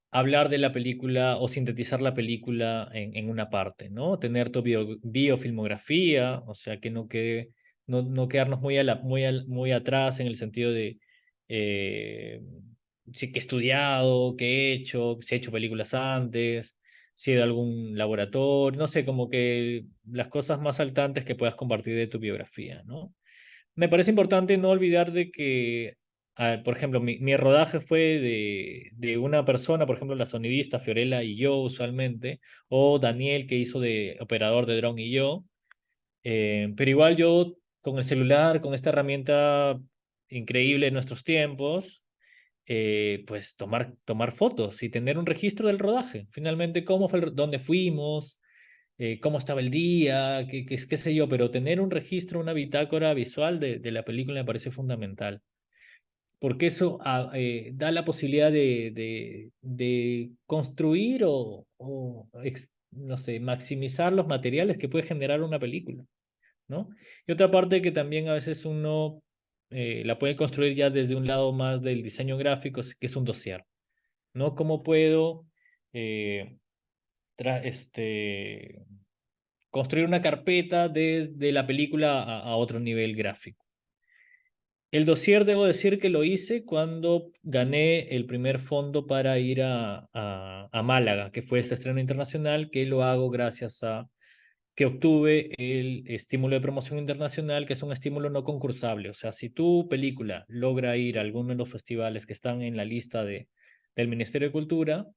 hablar de la película o sintetizar la película en una parte, ¿no? Tener tu biofilmografía, o sea, que no quedarnos muy atrás en el sentido de eh, si que he estudiado, qué he hecho, si he hecho películas antes, si he ido a algún laboratorio, no sé, como que las cosas más saltantes que puedas compartir de tu biografía, ¿no? Me parece importante no olvidar de que, por ejemplo, mi rodaje fue de una persona, por ejemplo, la sonidista Fiorella y yo usualmente, o Daniel que hizo de operador de dron y yo, pero igual yo con el celular, con esta herramienta increíble en nuestros tiempos, pues tomar fotos y tener un registro del rodaje. Finalmente, cómo fue, dónde fuimos, cómo estaba el día, qué sé yo, pero tener un registro, una bitácora visual de la película me parece fundamental, porque eso da la posibilidad de construir no sé, maximizar los materiales que puede generar una película, ¿no? Y otra parte que también a veces uno la puede construir ya desde un lado más del diseño gráfico, que es un dossier, ¿no? ¿Cómo puedo eh, tra- este, construir una carpeta desde la película a otro nivel gráfico? El dossier debo decir que lo hice cuando gané el primer fondo para ir a Málaga, que fue este estreno internacional, que lo hago gracias a que obtuve el estímulo de promoción internacional, que es un estímulo no concursable. O sea, si tu película logra ir a alguno de los festivales que están en la lista del Ministerio de Cultura,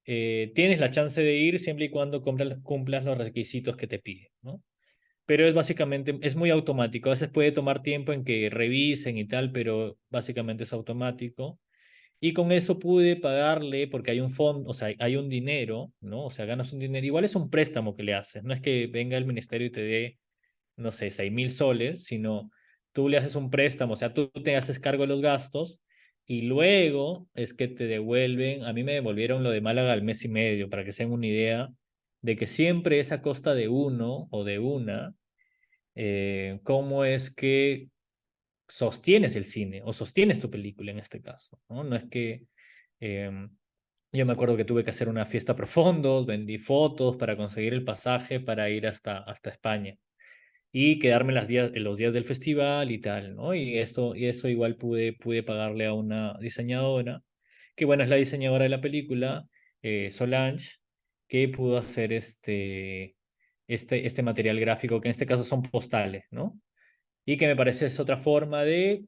tienes la chance de ir siempre y cuando cumplas los requisitos que te piden, ¿no? Pero es básicamente, es muy automático. A veces puede tomar tiempo en que revisen y tal, pero básicamente es automático. Y con eso pude pagarle, porque hay un fondo, o sea, hay un dinero, ¿no? O sea, ganas un dinero. Igual es un préstamo que le haces. No es que venga el ministerio y te dé, no sé, 6.000 soles, sino tú le haces un préstamo, o sea, tú te haces cargo de los gastos y luego es que te devuelven. A mí me devolvieron lo de Málaga al mes y medio, para que se den una idea de que siempre es a costa de uno o de una cómo es que sostienes el cine o sostienes tu película en este caso, ¿no? No es que eh, yo me acuerdo que tuve que hacer una fiesta por fondos, vendí fotos para conseguir el pasaje para ir hasta España y quedarme en los días del festival y tal, ¿no? Y eso igual pude pagarle a una diseñadora, que bueno, es la diseñadora de la película, Solange, que pudo hacer este material gráfico, que en este caso son postales, ¿no? Y que me parece es otra forma de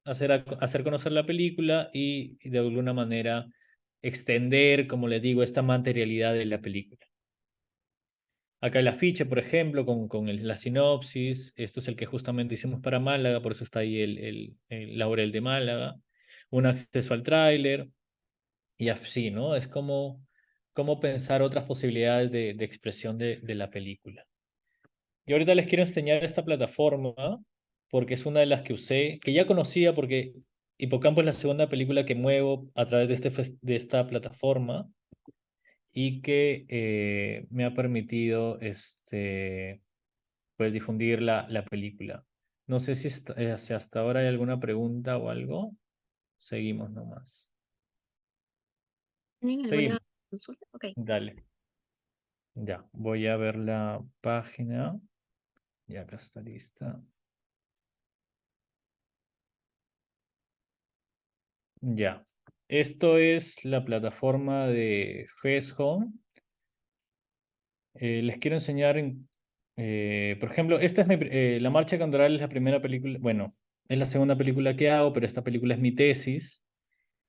hacer conocer la película y de alguna manera extender, como les digo, esta materialidad de la película. Acá el afiche, por ejemplo, con la sinopsis. Esto es el que justamente hicimos para Málaga, por eso está ahí el Laurel de Málaga. Un acceso al tráiler y así, ¿no? Es como pensar otras posibilidades de expresión de la película. Y ahorita les quiero enseñar esta plataforma porque es una de las que usé, que ya conocía porque Hipocampo es la segunda película que muevo a través de esta plataforma y que me ha permitido pues difundir la película. No sé si hasta ahora hay alguna pregunta o algo. Seguimos nomás. ¿Tienen alguna Seguimos. consulta? Ok. Dale. Ya, voy a ver la página. Ya acá está lista. Ya. Esto es la plataforma de FaceHome. Les quiero enseñar, por ejemplo, esta es La Marcha Cantoral es la primera película, bueno, es la segunda película que hago, pero esta película es mi tesis.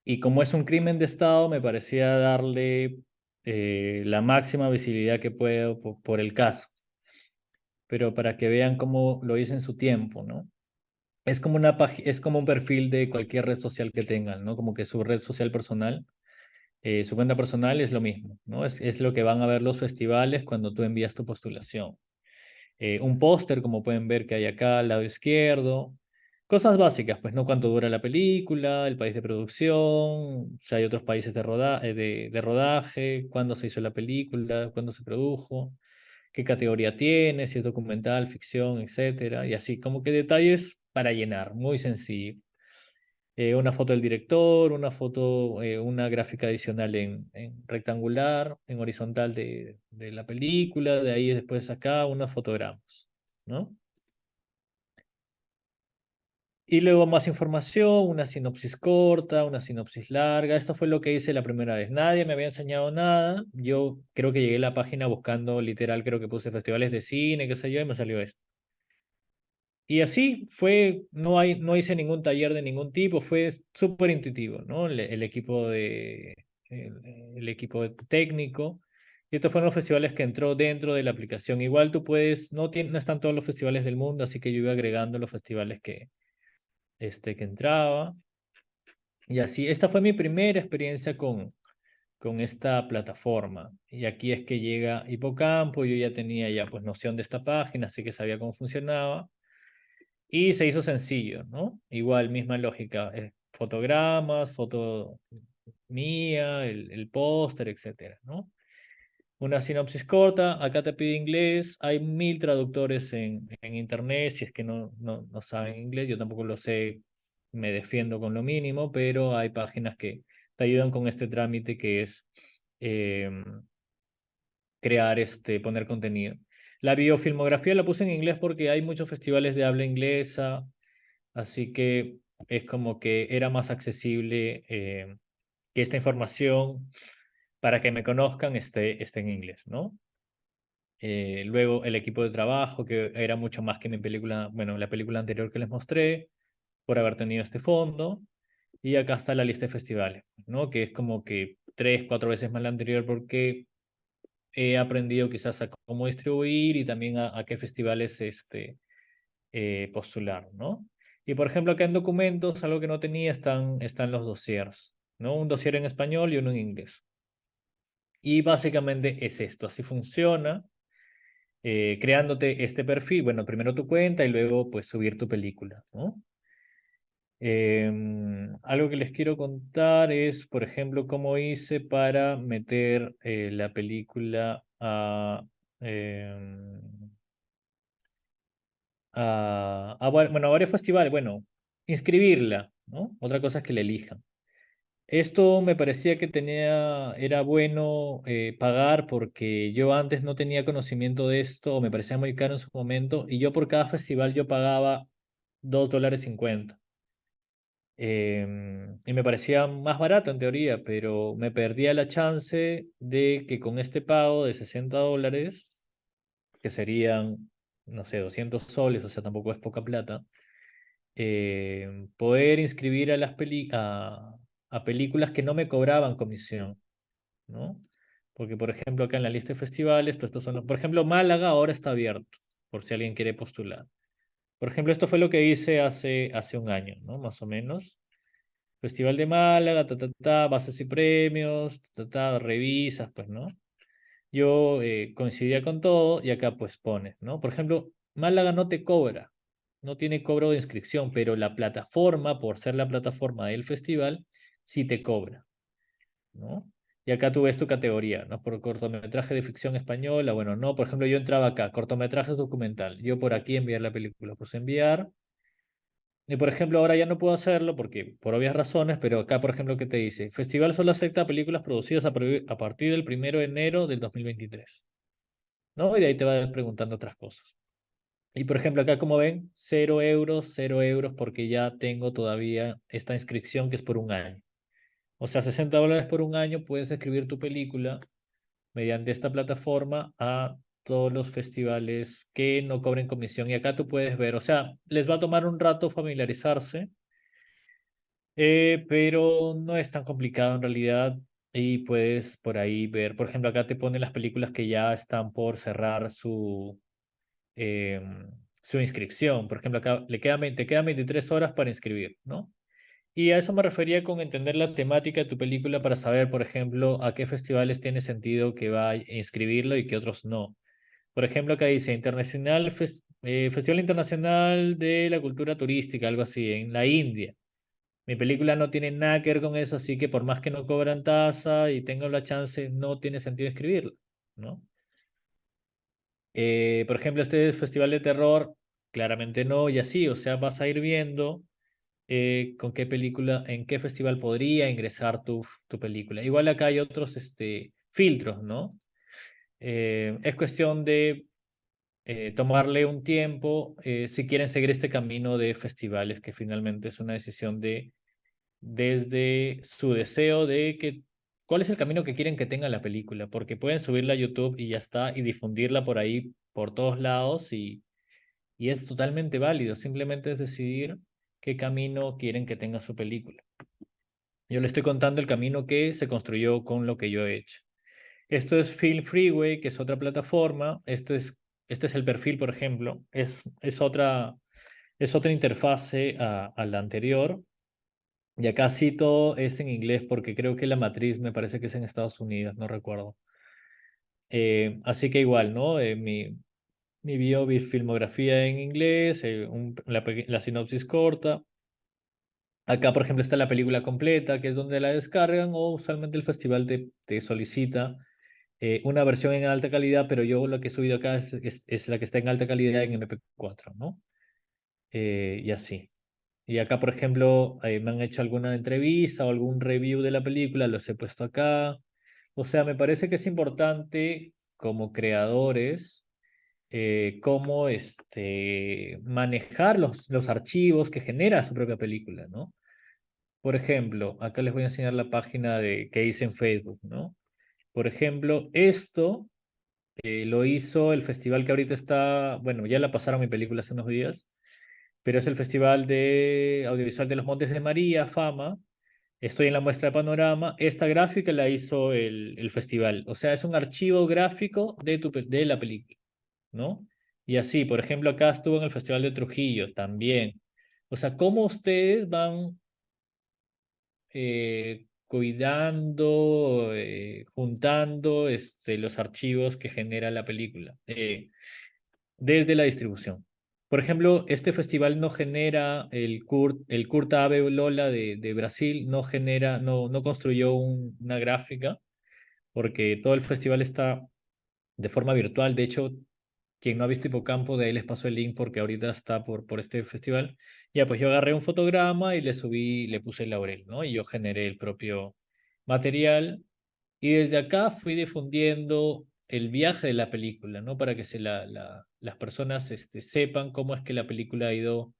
Y como es un crimen de Estado, me parecía darle la máxima visibilidad que puedo por el caso. Pero para que vean cómo lo hice en su tiempo, ¿no? Es como un perfil de cualquier red social que tengan, ¿no? Como que su red social personal, su cuenta personal es lo mismo, ¿no? Es lo que van a ver los festivales cuando tú envías tu postulación. Un póster, como pueden ver que hay acá al lado izquierdo. Cosas básicas, pues, ¿no? Cuánto dura la película, el país de producción, si hay otros países de rodaje, cuándo se hizo la película, cuándo se produjo, qué categoría tiene, si es documental, ficción, etcétera. Y así, como que detalles para llenar, muy sencillo. Una foto del director, una foto, una gráfica adicional en rectangular, en horizontal de la película, de ahí después acá unos fotogramas, ¿no? Y luego más información, una sinopsis corta, una sinopsis larga. Esto fue lo que hice la primera vez. Nadie me había enseñado nada. Yo creo que llegué a la página buscando literal, creo que puse festivales de cine, qué sé yo, y me salió esto. Y así fue, no hice ningún taller de ningún tipo, fue súper intuitivo, ¿no? El equipo técnico. Y estos fueron los festivales que entró dentro de la aplicación. Igual tú puedes, no están todos los festivales del mundo, así que yo iba agregando los festivales que entraba. Y así, esta fue mi primera experiencia con esta plataforma. Y aquí es que llega Hipocampo, yo ya tenía ya pues noción de esta página, así que sabía cómo funcionaba. Y se hizo sencillo, ¿no? Igual, misma lógica, fotogramas, foto mía, el póster, etcétera, ¿no? Una sinopsis corta, acá te pide inglés, hay 1000 traductores en internet, si es que no saben inglés, yo tampoco lo sé, me defiendo con lo mínimo, pero hay páginas que te ayudan con este trámite que es eh, crear, poner contenido. La biofilmografía la puse en inglés porque hay muchos festivales de habla inglesa, así que es como que era más accesible que esta información para que me conozcan esté en inglés, ¿no? Luego el equipo de trabajo, que era mucho más que mi película, bueno, la película anterior que les mostré, por haber tenido este fondo. Y acá está la lista de festivales, ¿no? Que es como que 3, 4 veces más la anterior porque he aprendido quizás a cómo distribuir y también a qué festivales postular, ¿no? Y por ejemplo, acá en documentos, algo que no tenía, están los dossiers, ¿no? Un dossier en español y uno en inglés. Y básicamente es esto, así funciona, creándote este perfil, bueno, primero tu cuenta y luego pues subir tu película, ¿no? Algo que les quiero contar es, por ejemplo, cómo hice para meter la película em, bueno, a varios festivales, bueno, inscribirla, ¿no? Otra cosa es que la elijan. Esto me parecía que era bueno pagar porque yo antes no tenía conocimiento de esto, o me parecía muy caro en su momento, y yo por cada festival yo pagaba $2.50. Y me parecía más barato en teoría, pero me perdía la chance de que con este pago de $60, que serían, no sé, 200 soles, o sea, tampoco es poca plata, poder inscribir a películas que no me cobraban comisión, ¿no? Porque, por ejemplo, acá en la lista de festivales, pues, estos son por ejemplo, Málaga ahora está abierto, por si alguien quiere postular. Por ejemplo, esto fue lo que hice hace un año, ¿no? Más o menos. Festival de Málaga, bases y premios, revisas, pues, ¿no? Yo coincidía con todo y acá pues pones, ¿no? Por ejemplo, Málaga no te cobra, no tiene cobro de inscripción, pero la plataforma, por ser la plataforma del festival, sí te cobra, ¿no? Y acá tú ves tu categoría, ¿no? Por cortometraje de ficción española, bueno, no, por ejemplo, yo entraba acá, cortometrajes documental, yo por aquí enviar la película, pues enviar, Y por ejemplo, ahora ya no puedo hacerlo porque por obvias razones, pero acá, por ejemplo, ¿qué te dice? Festival solo acepta películas producidas a partir del 1 de enero del 2023, ¿no? Y de ahí te va preguntando otras cosas. Y por ejemplo, acá como ven, 0 euros, 0 euros, porque ya tengo todavía esta inscripción que es por un año. O sea, $60 por un año puedes escribir tu película mediante esta plataforma a todos los festivales que no cobren comisión. Y acá tú puedes ver, o sea, les va a tomar un rato familiarizarse, pero no es tan complicado en realidad. Y puedes por ahí ver, por ejemplo, acá te ponen las películas que ya están por cerrar eh, su inscripción. Por ejemplo, acá te quedan 23 horas para inscribir, ¿no? Y a eso me refería con entender la temática de tu película para saber, por ejemplo, a qué festivales tiene sentido que va a inscribirlo y qué otros no. Por ejemplo, acá dice Festival Internacional de la Cultura Turística, algo así, en la India. Mi película no tiene nada que ver con eso, así que por más que no cobran tasa y tengan la chance, no tiene sentido inscribirla, ¿no? Por ejemplo, este es festival de terror, claramente no, y así, o sea, vas a ir viendo con qué película, en qué festival podría ingresar tu película. Igual acá hay otros filtros, ¿no? Es cuestión de tomarle un tiempo si quieren seguir este camino de festivales, que finalmente es una decisión desde su deseo de cuál es el camino que quieren que tenga la película, porque pueden subirla a YouTube y ya está, y difundirla por ahí, por todos lados, y es totalmente válido, simplemente es decidir qué camino quieren que tenga su película. Yo le estoy contando el camino que se construyó con lo que yo he hecho. Esto es Film Freeway, que es otra plataforma. Este es el perfil, por ejemplo. Es otra interfase a la anterior. Y acá sí todo es en inglés porque creo que la matriz me parece que es en Estados Unidos, no recuerdo. Así que igual, ¿no? Mi filmografía en inglés, la sinopsis corta. Acá, por ejemplo, está la película completa, que es donde la descargan, o usualmente el festival te solicita una versión en alta calidad, pero yo lo que he subido acá es la que está en alta calidad en MP4, ¿no? Y así. Y acá, por ejemplo, me han hecho alguna entrevista o algún review de la película, los he puesto acá. O sea, me parece que es importante como creadores, cómo manejar los archivos que genera su propia película, ¿no? Por ejemplo, acá les voy a enseñar la página que hice en Facebook, ¿no? Por ejemplo, esto lo hizo el festival que ahorita está, bueno, ya la pasaron mi película hace unos días, pero es el Festival de Audiovisual de los Montes de María, Fama. Estoy en la muestra de panorama. Esta gráfica la hizo el festival. O sea, es un archivo gráfico de la película, ¿no? Y así, por ejemplo, acá estuvo en el Festival de Trujillo también. O sea, cómo ustedes van cuidando, juntando los archivos que genera la película desde la distribución. Por ejemplo, este festival no genera el Curta Ave Lola de Brasil, no construyó una gráfica, porque todo el festival está de forma virtual. De hecho, quien no ha visto Hipocampo, de ahí les paso el link porque ahorita está por este festival. Ya, pues yo agarré un fotograma y le subí, le puse el laurel, ¿no? Y yo generé el propio material y desde acá fui difundiendo el viaje de la película, ¿no? Para que las personas sepan cómo es que la película ha ido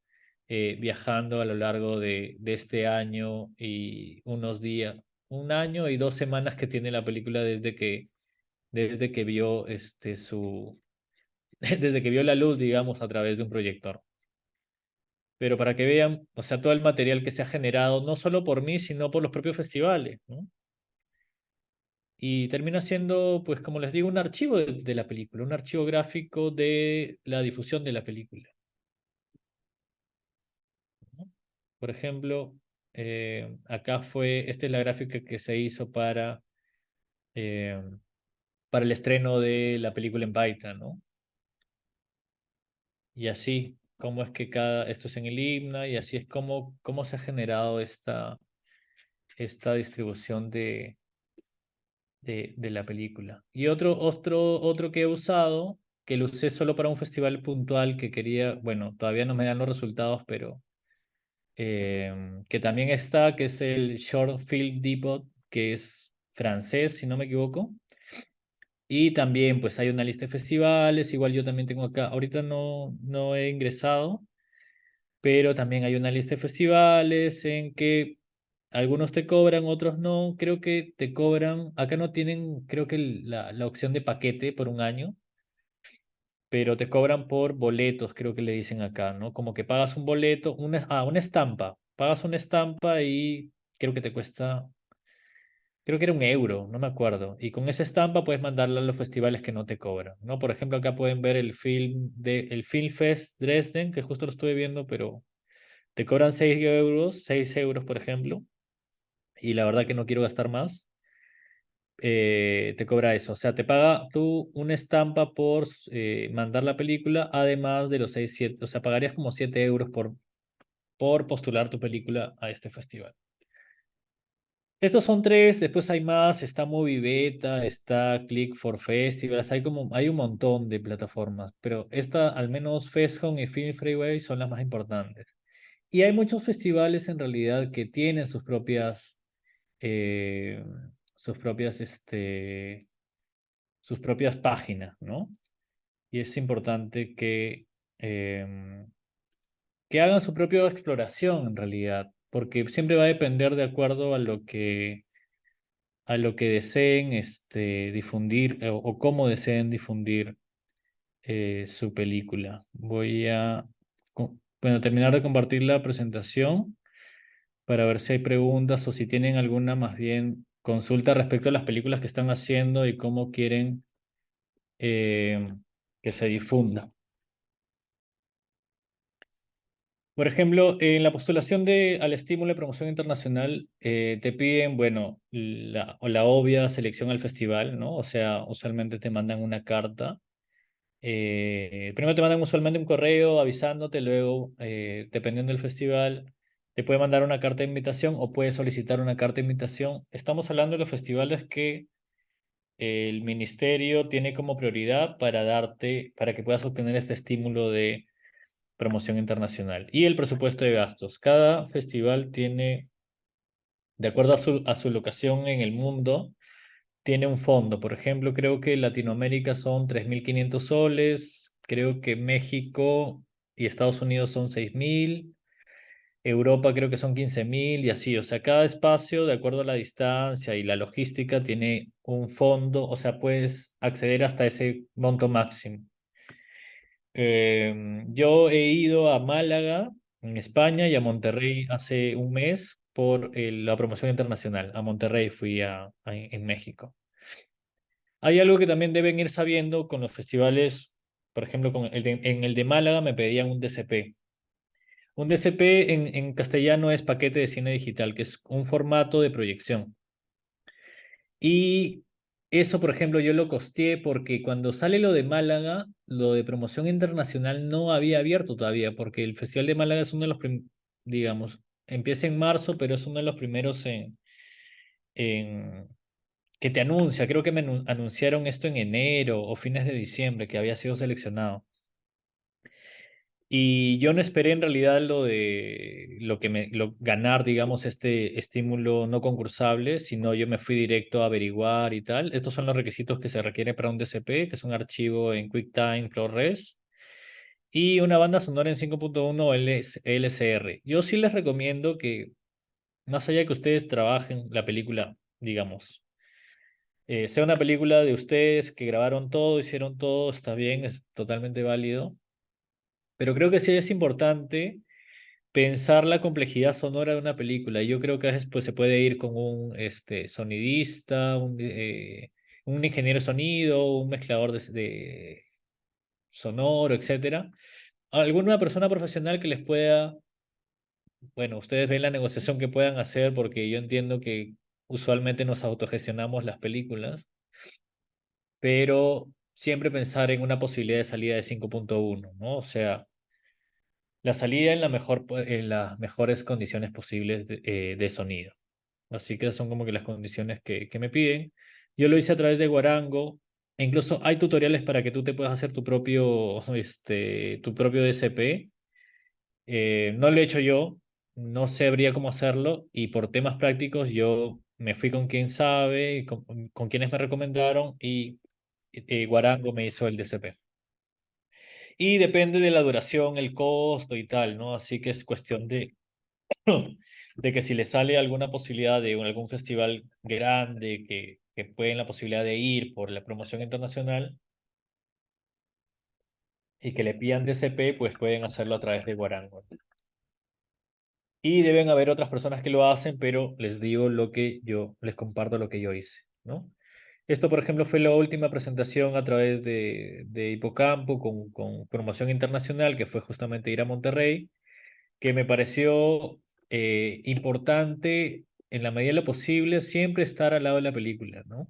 viajando a lo largo de este año y unos días, un año y 2 semanas que tiene la película desde que vio desde que vio la luz, digamos, a través de un proyector. Pero para que vean, o sea, todo el material que se ha generado, no solo por mí, sino por los propios festivales, ¿no? Y termina siendo, pues como les digo, un archivo de la película, un archivo gráfico de la difusión de la película, ¿no? Por ejemplo, esta es la gráfica que se hizo eh, para el estreno de la película en Baita, ¿no? Y así, cómo es que esto es en el himno, y así es cómo se ha generado esta distribución de la película. Y otro que he usado, que lo usé solo para un festival puntual que quería, bueno, todavía no me dan los resultados, pero que también está, que es el Short Film Depot, que es francés, si no me equivoco. Y también pues hay una lista de festivales, igual yo también tengo acá, ahorita no he ingresado, pero también hay una lista de festivales en que algunos te cobran, otros no. Creo que te cobran, acá no tienen, creo que la opción de paquete por un año, pero te cobran por boletos, creo que le dicen acá, ¿no? Como que pagas un boleto, una estampa, pagas una estampa y creo que te cuesta, creo que era 1 euro, no me acuerdo. Y con esa estampa puedes mandarla a los festivales que no te cobran, ¿no? Por ejemplo, acá pueden ver el Film Fest Dresden, que justo lo estuve viendo, pero te cobran 6 euros, 6 euros, por ejemplo, y la verdad que no quiero gastar más. Te cobra eso. O sea, te paga tú una estampa por mandar la película, además de los 6 7, o sea, pagarías como 7 euros por postular tu película a este festival. Estos son tres, después hay más, está Movie está Click for Festivals, hay un montón de plataformas, pero esta, al menos FestCon y Film Freeway son las más importantes. Y hay muchos festivales en realidad que tienen eh, sus propias páginas, ¿no? Y es importante que hagan su propia exploración en realidad, porque siempre va a depender de acuerdo a lo que deseen difundir o cómo deseen difundir su película. Bueno, terminar de compartir la presentación para ver si hay preguntas o si tienen alguna más bien consulta respecto a las películas que están haciendo y cómo quieren eh, que se difunda. Por ejemplo, en la postulación al estímulo de promoción internacional te piden, bueno, la obvia selección al festival, ¿no? O sea, usualmente te mandan una carta. Primero te mandan usualmente un correo avisándote, luego, dependiendo del festival, te puede mandar una carta de invitación o puedes solicitar una carta de invitación. Estamos hablando de los festivales que el ministerio tiene como prioridad para que puedas obtener este estímulo de promoción internacional. Y el presupuesto de gastos. Cada festival tiene, de acuerdo a su locación en el mundo, tiene un fondo. Por ejemplo, creo que Latinoamérica son 3.500 soles, creo que México y Estados Unidos son 6.000, Europa creo que son 15.000 y así. O sea, cada espacio, de acuerdo a la distancia y la logística, tiene un fondo, o sea, puedes acceder hasta ese monto máximo. Yo he ido a Málaga, en España, y a Monterrey hace un mes por la promoción internacional. A Monterrey fui en México. Hay algo que también deben ir sabiendo con los festivales, por ejemplo, en el de Málaga me pedían un DCP. Un DCP en castellano es paquete de cine digital, que es un formato de proyección. Y eso, por ejemplo, yo lo costeé porque cuando sale lo de Málaga, lo de promoción internacional no había abierto todavía, porque el Festival de Málaga es uno de digamos, empieza en marzo, pero es uno de los primeros en que te anuncia. Creo que anunciaron esto en enero o fines de diciembre, que había sido seleccionado. Y yo no esperé en realidad ganar, digamos, este estímulo no concursable, sino yo me fui directo a averiguar y tal. Estos son los requisitos que se requieren para un DCP, que es un archivo en QuickTime ProRes y una banda sonora en 5.1 LSR. Yo sí les recomiendo que, más allá de que ustedes trabajen la película, digamos, sea una película de ustedes que grabaron todo, hicieron todo, está bien, es totalmente válido, pero creo que sí es importante pensar la complejidad sonora de una película. Yo creo que a veces pues, se puede ir con un sonidista, un ingeniero de sonido, un mezclador de sonoro, etcétera. Alguna persona profesional que les pueda, bueno, ustedes ven la negociación que puedan hacer porque yo entiendo que usualmente nos autogestionamos las películas, pero siempre pensar en una posibilidad de salida de 5.1, ¿no? O sea, la salida en las mejores condiciones posibles de sonido. Así que esas son como que las condiciones que me piden. Yo lo hice a través de Guarango. E incluso hay tutoriales para que tú te puedas hacer tu propio DCP. No lo he hecho yo. no sabría cómo hacerlo y por temas prácticos yo me fui con quien sabe, con quienes me recomendaron y Guarango me hizo el DCP. Y depende de la duración, el costo y tal, ¿no? Así que es cuestión de que si le sale alguna posibilidad de algún festival grande que pueden la posibilidad de ir por la promoción internacional y que le pidan DCP, pues pueden hacerlo a través de Guarango. Y deben haber otras personas que lo hacen, pero les digo lo que yo, les comparto lo que yo hice, ¿no? Esto, por ejemplo, fue la última presentación a través de Hipocampo con promoción internacional, que fue justamente ir a Monterrey, que me pareció importante en la medida de lo posible siempre estar al lado de la película, ¿no?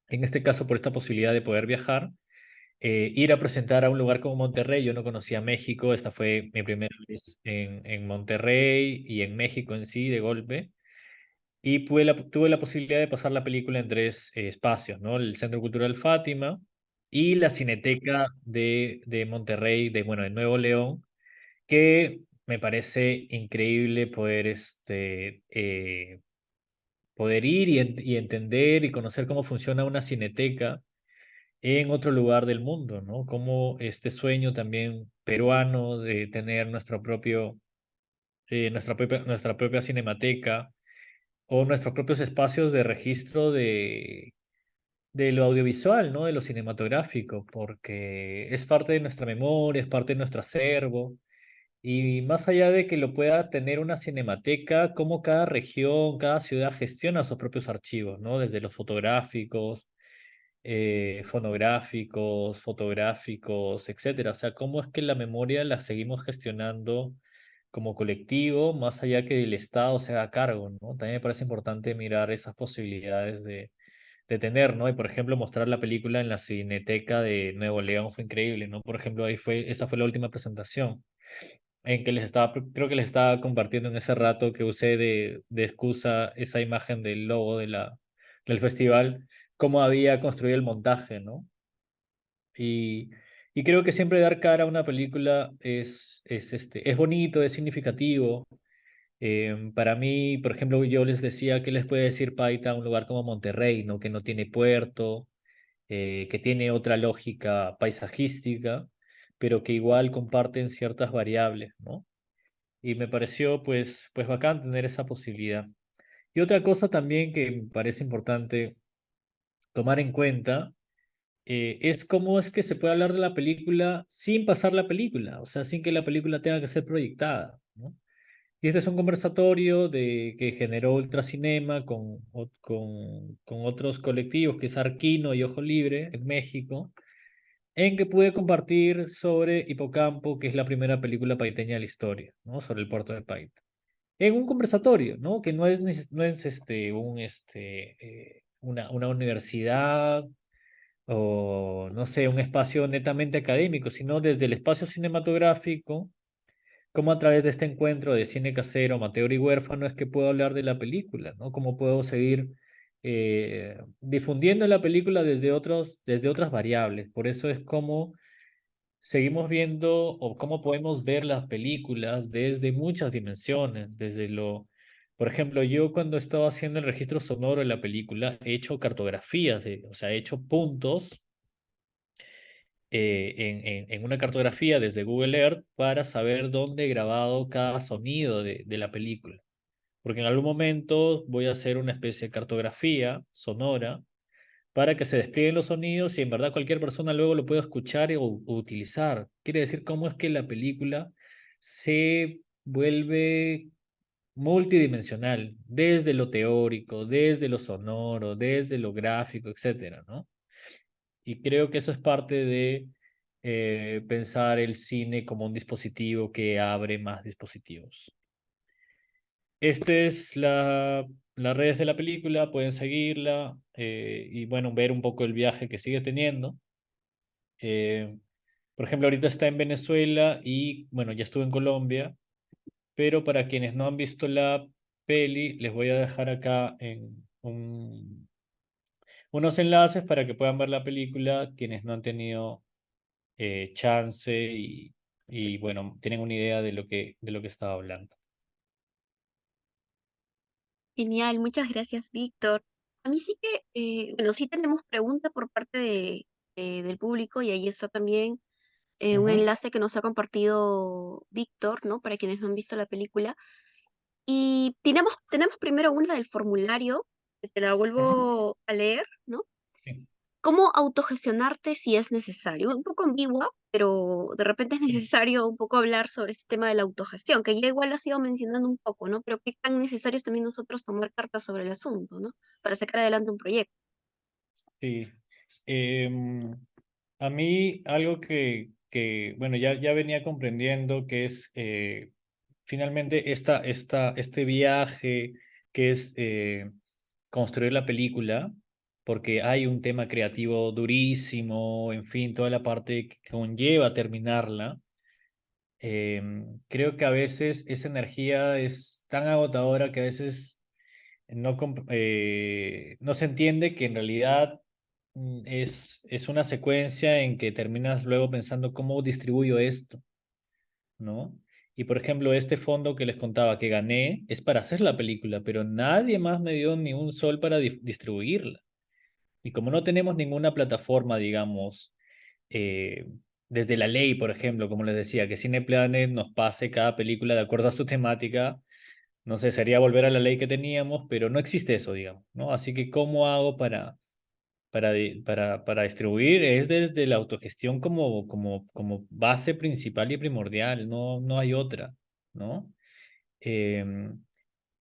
En este caso, por esta posibilidad de poder viajar, ir a presentar a un lugar como Monterrey. Yo no conocía México, esta fue mi primera vez en Monterrey y en México en sí, de golpe. Y tuve la posibilidad de pasar la película en tres espacios, ¿no? El Centro Cultural Fátima y la Cineteca de Monterrey, bueno, de Nuevo León, que me parece increíble poder, poder ir y entender y conocer cómo funciona una cineteca en otro lugar del mundo, ¿no? Como este sueño también peruano de tener nuestra propia cinemateca o nuestros propios espacios de registro de lo audiovisual, ¿no? De lo cinematográfico, porque es parte de nuestra memoria, es parte de nuestro acervo. Y más allá de que lo pueda tener una cinemateca, como cada región, cada ciudad gestiona sus propios archivos, ¿no? Desde los fotográficos, fonográficos, fotográficos, etcétera. O sea, cómo es que la memoria la seguimos gestionando como colectivo, más allá que el Estado se haga cargo, ¿no? También me parece importante mirar esas posibilidades de tener, ¿no? Y por ejemplo, mostrar la película en la Cineteca de Nuevo León fue increíble, ¿no? Por ejemplo, esa fue la última presentación en que creo que les estaba compartiendo en ese rato que usé de excusa esa imagen del logo del festival, cómo había construido el montaje, ¿no? Y, y creo que siempre dar cara a una película es bonito, es significativo. Para mí, por ejemplo, yo les decía que les puede decir Paita a un lugar como Monterrey, ¿no? Que no tiene puerto, que tiene otra lógica paisajística, pero que igual comparten ciertas variables, ¿no? Y me pareció pues bacán tener esa posibilidad. Y otra cosa también que me parece importante tomar en cuenta es cómo es que se puede hablar de la película sin pasar la película, o sea, sin que la película tenga que ser proyectada, ¿no? Y este es un conversatorio que generó Ultracinema con otros colectivos, que es Arquino y Ojo Libre en México, en que pude compartir sobre Hipocampo, que es la primera película paiteña de la historia, ¿no? Sobre el puerto de Paita en un conversatorio, ¿no? Que no es una universidad o, no sé, un espacio netamente académico, sino desde el espacio cinematográfico, como a través de este encuentro de cine casero, amateur y huérfano, es que puedo hablar de la película, ¿no? Cómo puedo seguir difundiendo la película desde otras variables. Por eso es como seguimos viendo o cómo podemos ver las películas desde muchas dimensiones, por ejemplo, yo cuando estaba haciendo el registro sonoro de la película, he hecho cartografías, o sea, he hecho puntos en una cartografía desde Google Earth para saber dónde he grabado cada sonido de la película. Porque en algún momento voy a hacer una especie de cartografía sonora para que se desplieguen los sonidos y en verdad cualquier persona luego lo pueda escuchar o utilizar. Quiere decir cómo es que la película se vuelve multidimensional, desde lo teórico, desde lo sonoro, desde lo gráfico, etcétera, ¿no? Y creo que eso es parte de pensar el cine como un dispositivo que abre más dispositivos. Este es las redes de la película, pueden seguirla y bueno, ver un poco el viaje que sigue teniendo. Eh, por ejemplo, ahorita está en Venezuela y bueno, ya estuve en Colombia, pero para quienes no han visto la peli, les voy a dejar acá unos enlaces para que puedan ver la película, quienes no han tenido chance y bueno, tienen una idea de lo que estaba hablando. Genial, muchas gracias, Víctor. A mí sí que, bueno, sí tenemos preguntas por parte del público y ahí está también un Ujú, enlace que nos ha compartido Víctor, ¿no? Para quienes no han visto la película. Y tenemos primero una del formulario, que te la ujú, vuelvo a leer, ¿no? sí, ¿Cómo autogestionarte si es necesario? Un poco ambigua, pero de repente es sí. necesario un poco hablar sobre este tema de la autogestión, que ya igual lo has ido mencionando un poco, ¿no? Pero qué tan necesario es también nosotros tomar cartas sobre el asunto, ¿no? Para sacar adelante un proyecto. Sí. A mí algo bueno, ya venía comprendiendo que es finalmente este viaje que es construir la película, porque hay un tema creativo durísimo, en fin, toda la parte que conlleva terminarla. Creo que a veces esa energía es tan agotadora que a veces no se entiende que en realidad es una secuencia en que terminas luego pensando cómo distribuyo esto, ¿no? Y por ejemplo, este fondo que les contaba que gané es para hacer la película, pero nadie más me dio ni un sol para distribuirla. Y como no tenemos ninguna plataforma, digamos, eh, desde la ley, por ejemplo, como les decía, que Cineplanet nos pase cada película de acuerdo a su temática, no sé, sería volver a la ley que teníamos, pero no existe eso, digamos, ¿no? Así que, ¿cómo hago para distribuir? Es desde la autogestión como base principal y primordial, no hay otra, ¿no? Em,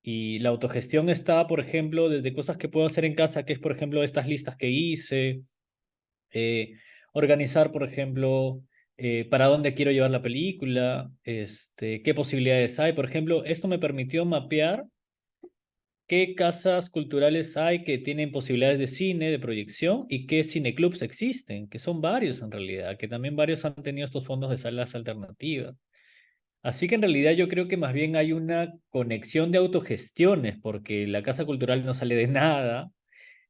y la autogestión está, por ejemplo, desde cosas que puedo hacer en casa, que es, por ejemplo, estas listas que hice, eh, organizar, por ejemplo, para dónde quiero llevar la película, qué posibilidades hay. Por ejemplo, esto me permitió mapear qué casas culturales hay que tienen posibilidades de cine, de proyección, y qué cineclubs existen, que son varios en realidad, que también varios han tenido estos fondos de salas alternativas. Así que en realidad yo creo que más bien hay una conexión de autogestiones, porque la casa cultural no sale de nada,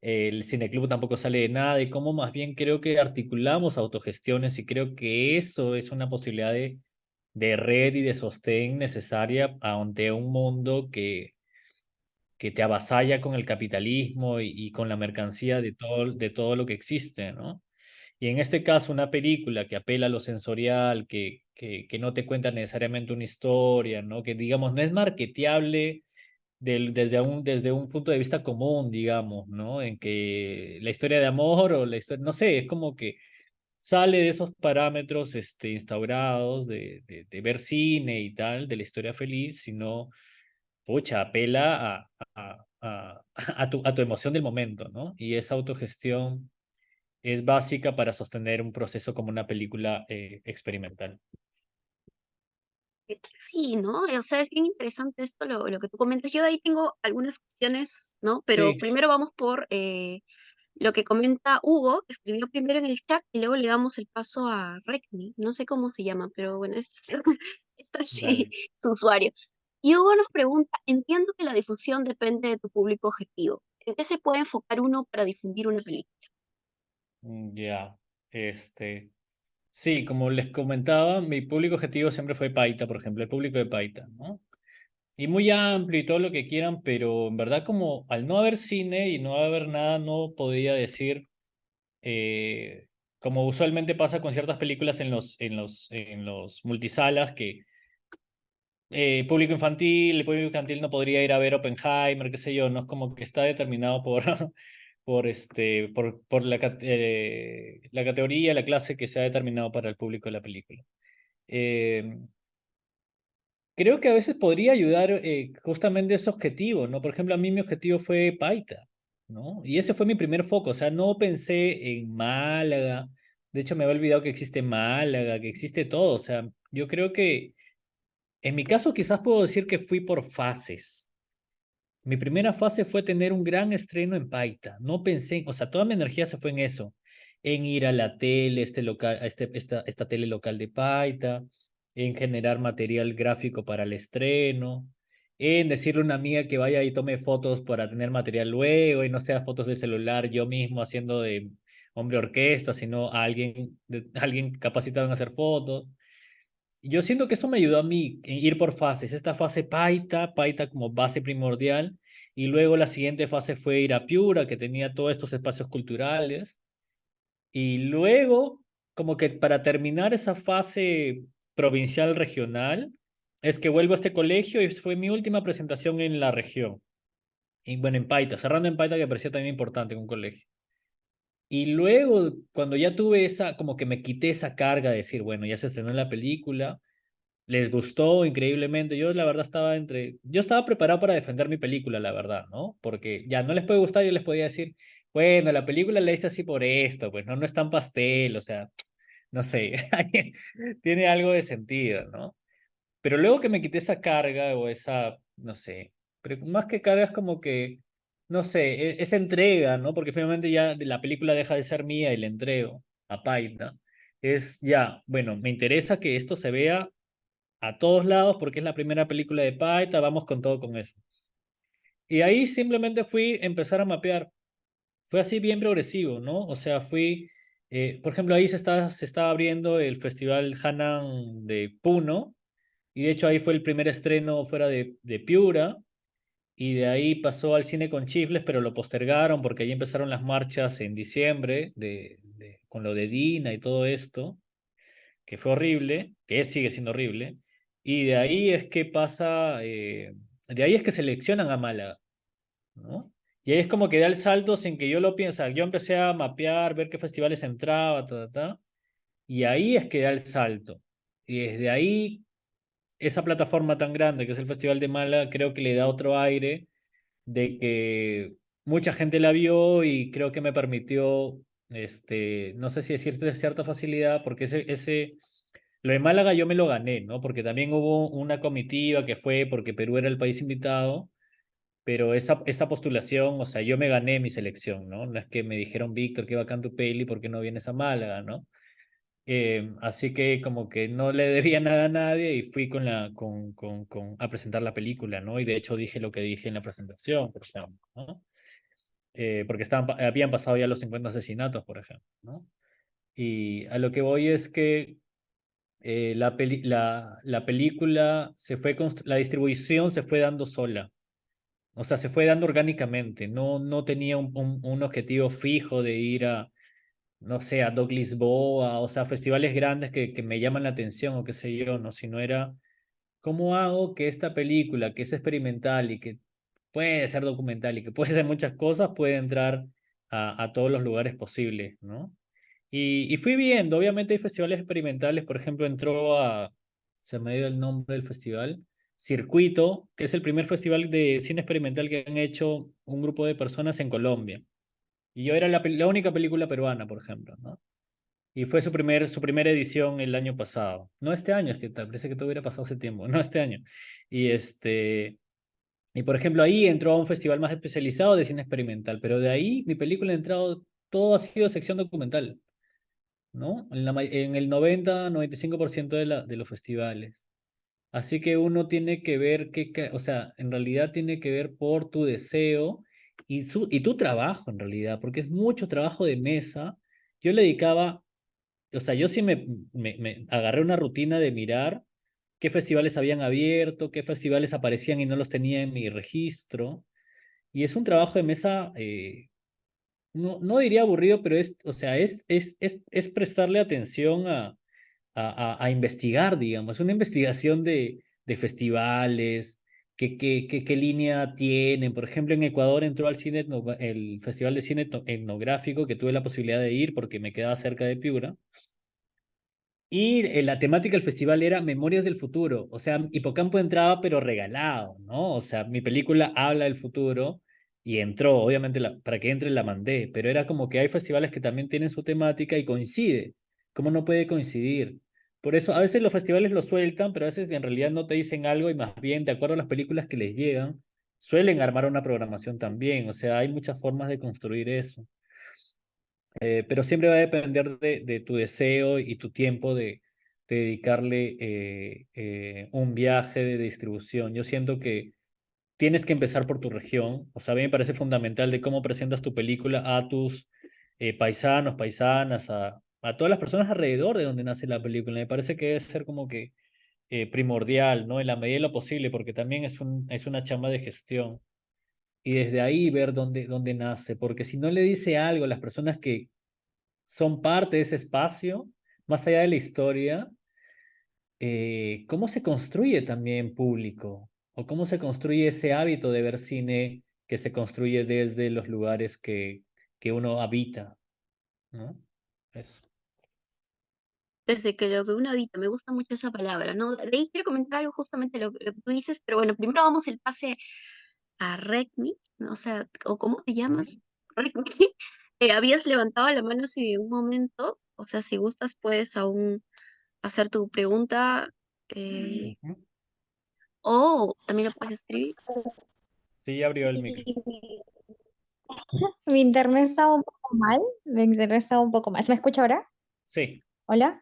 el cineclub tampoco sale de nada, y cómo más bien creo que articulamos autogestiones, y creo que eso es una posibilidad de red y de sostén necesaria ante un mundo que te avasalla con el capitalismo y con la mercancía de todo lo que existe, ¿no? Y en este caso, una película que apela a lo sensorial, que no te cuenta necesariamente una historia, ¿no? Que digamos no es marketeable desde un punto de vista común, digamos, ¿no? En que la historia de amor o la historia, no sé, es como que sale de esos parámetros instaurados de ver cine y tal, de la historia feliz, sino pucha, apela a tu emoción del momento, ¿no? Y esa autogestión es básica para sostener un proceso como una película experimental. Sí, ¿no? O sea, es bien interesante esto, lo que tú comentas. Yo de ahí tengo algunas cuestiones, ¿no? Pero Sí, primero vamos por lo que comenta Hugo, que escribió primero en el chat y luego le damos el paso a Recmi. No sé cómo se llama, pero bueno, es así dale. su usuario. Y Hugo nos pregunta, entiendo que la difusión depende de tu público objetivo. ¿En qué se puede enfocar uno para difundir una película? Ya, sí, como les comentaba, mi público objetivo siempre fue Paita, por ejemplo, el público de Paita, ¿no? Y muy amplio y todo lo que quieran, pero en verdad como al no haber cine y no haber nada, no podía decir, como usualmente pasa con ciertas películas en los multisalas, que el público infantil no podría ir a ver Oppenheimer, qué sé yo, no es como que está determinado por, por la categoría, la clase que se ha determinado para el público de la película. Eh, Creo que a veces podría ayudar justamente ese objetivo, ¿no? Por ejemplo, a mí mi objetivo fue Paita, ¿no? Y ese fue mi primer foco, o sea, no pensé en Málaga, de hecho me había olvidado que existe Málaga, que existe todo, o sea, yo creo que en mi caso quizás puedo decir que fui por fases. Mi primera fase fue tener un gran estreno en Paita. No pensé, o sea, toda mi energía se fue en eso, en ir a la tele, este local, esta tele local de Paita, en generar material gráfico para el estreno, en decirle a una amiga que vaya y tome fotos para tener material luego y no sea fotos de celular yo mismo haciendo de hombre orquesta, sino a alguien, alguien capacitado en hacer fotos. Y yo siento que eso me ayudó a mí en ir por fases. Esta fase Paita como base primordial, y luego la siguiente fase fue ir a Piura, que tenía todos estos espacios culturales, y luego, como que para terminar esa fase provincial regional, es que vuelvo a este colegio y fue mi última presentación en la región. Y bueno, en Paita, cerrando en Paita, que parecía también importante en un colegio. Y luego, cuando ya tuve esa, como que me quité esa carga de decir, bueno, ya se estrenó la película, les gustó increíblemente. Yo, la verdad, yo estaba preparado para defender mi película, la verdad, ¿no? Porque ya no les puede gustar, yo les podía decir, bueno, la película la hice así por esto, pues no, no es tan pastel, o sea, no sé, tiene algo de sentido, ¿no? Pero luego que me quité esa carga o esa, no sé, pero más que carga es como que, no sé, esa entrega, ¿no? Porque finalmente ya la película deja de ser mía y la entrego a Paita. Es ya, bueno, me interesa que esto se vea a todos lados porque es la primera película de Paita, vamos con todo con eso. Y ahí simplemente fui a empezar a mapear. Fue así bien progresivo, ¿no? O sea, por ejemplo, ahí se estaba abriendo el Festival Hanan de Puno, y de hecho ahí fue el primer estreno fuera de Piura, y de ahí pasó al cine con Chifles, pero lo postergaron porque ahí empezaron las marchas en diciembre con lo de Dina y todo esto, que fue horrible, sigue siendo horrible, y de ahí es que de ahí es que seleccionan a Málaga, ¿no? Y ahí es como que da el salto sin que yo lo piense. Yo empecé a mapear, ver qué festivales entraba, y ahí es que da el salto. Y desde ahí esa plataforma tan grande que es el Festival de Málaga, creo que le da otro aire de que mucha gente la vio y creo que me permitió, no sé si decirte cierta facilidad, porque lo de Málaga yo me lo gané, ¿no? Porque también hubo una comitiva que fue porque Perú era el país invitado, pero esa postulación, o sea, yo me gané mi selección, ¿no? No es que me dijeron, Víctor, qué bacán tu peli, ¿por qué no vienes a Málaga, ¿no? Así que como que no le debía nada a nadie y fui a presentar la película, ¿no? Y de hecho dije lo que dije en la presentación, por ejemplo, ¿no? Porque habían pasado ya los 50 asesinatos, por ejemplo, ¿no? Y a lo que voy es que la película la distribución se fue dando sola, o sea, se fue dando orgánicamente, no tenía un objetivo fijo de ir a no sé, a Doc Lisboa, o sea, festivales grandes que me llaman la atención o qué sé yo, no, sino era, ¿cómo hago que esta película, que es experimental y que puede ser documental y que puede ser muchas cosas, puede entrar a todos los lugares posibles, ¿no? Y fui viendo, obviamente hay festivales experimentales, por ejemplo, se me dio el nombre del festival, Circuito, que es el primer festival de cine experimental que han hecho un grupo de personas en Colombia. Y yo era la única película peruana, por ejemplo, ¿no? Y fue su primera edición el año pasado. No este año, es que parece que todo hubiera pasado hace tiempo. No este año. Y y por ejemplo, ahí entró a un festival más especializado de cine experimental, pero de ahí mi película ha entrado, todo ha sido sección documental, ¿no? En el 95% de los festivales. Así que uno tiene que ver o sea, en realidad tiene que ver por tu deseo y tu trabajo, en realidad, porque es mucho trabajo de mesa. Yo le dedicaba, o sea, yo sí me agarré una rutina de mirar qué festivales habían abierto, qué festivales aparecían y no los tenía en mi registro. Y es un trabajo de mesa, no diría aburrido, pero o sea, es prestarle atención a investigar, digamos, una investigación de festivales, qué línea tienen. Por ejemplo, en Ecuador entró al el Festival de Cine Etnográfico, que tuve la posibilidad de ir porque me quedaba cerca de Piura. Y la temática del festival era Memorias del Futuro. O sea, Hipocampo entraba, pero regalado, ¿no? O sea, mi película habla del futuro y entró. Obviamente, para que entre la mandé, pero era como que hay festivales que también tienen su temática y coincide. ¿Cómo no puede coincidir? Por eso, a veces los festivales lo sueltan, pero a veces en realidad no te dicen algo y más bien, de acuerdo a las películas que les llegan, suelen armar una programación también. O sea, hay muchas formas de construir eso. Pero siempre va a depender de tu deseo y tu tiempo de dedicarle un viaje de distribución. Yo siento que tienes que empezar por tu región. O sea, a mí me parece fundamental de cómo presentas tu película a tus paisanos, paisanas, a todas las personas alrededor de donde nace la película. Me parece que debe ser como que primordial, ¿no? En la medida de lo posible, porque también es una chamba de gestión. y desde ahí ver dónde nace, porque si no le dice algo a las personas que son parte de ese espacio, más allá de la historia, ¿cómo se construye también público? ¿O cómo se construye ese hábito de ver cine que se construye desde los lugares que uno habita, ¿no? Eso. Desde que lo que uno habita, me gusta mucho esa palabra, ¿no? De ahí quiero comentar algo justamente lo que tú dices, pero bueno, primero vamos el pase a Redmi, ¿no? O sea, o ¿cómo te Ujú, llamas? Redmi. Habías levantado la mano hace un momento, o sea, si gustas puedes aún hacer tu pregunta, eh, ujú. o también lo puedes escribir. Sí, abrió el micro. Y mi internet estaba un poco mal. Mi internet estaba un poco mal. ¿Se me escucha ahora? Sí. ¿Hola?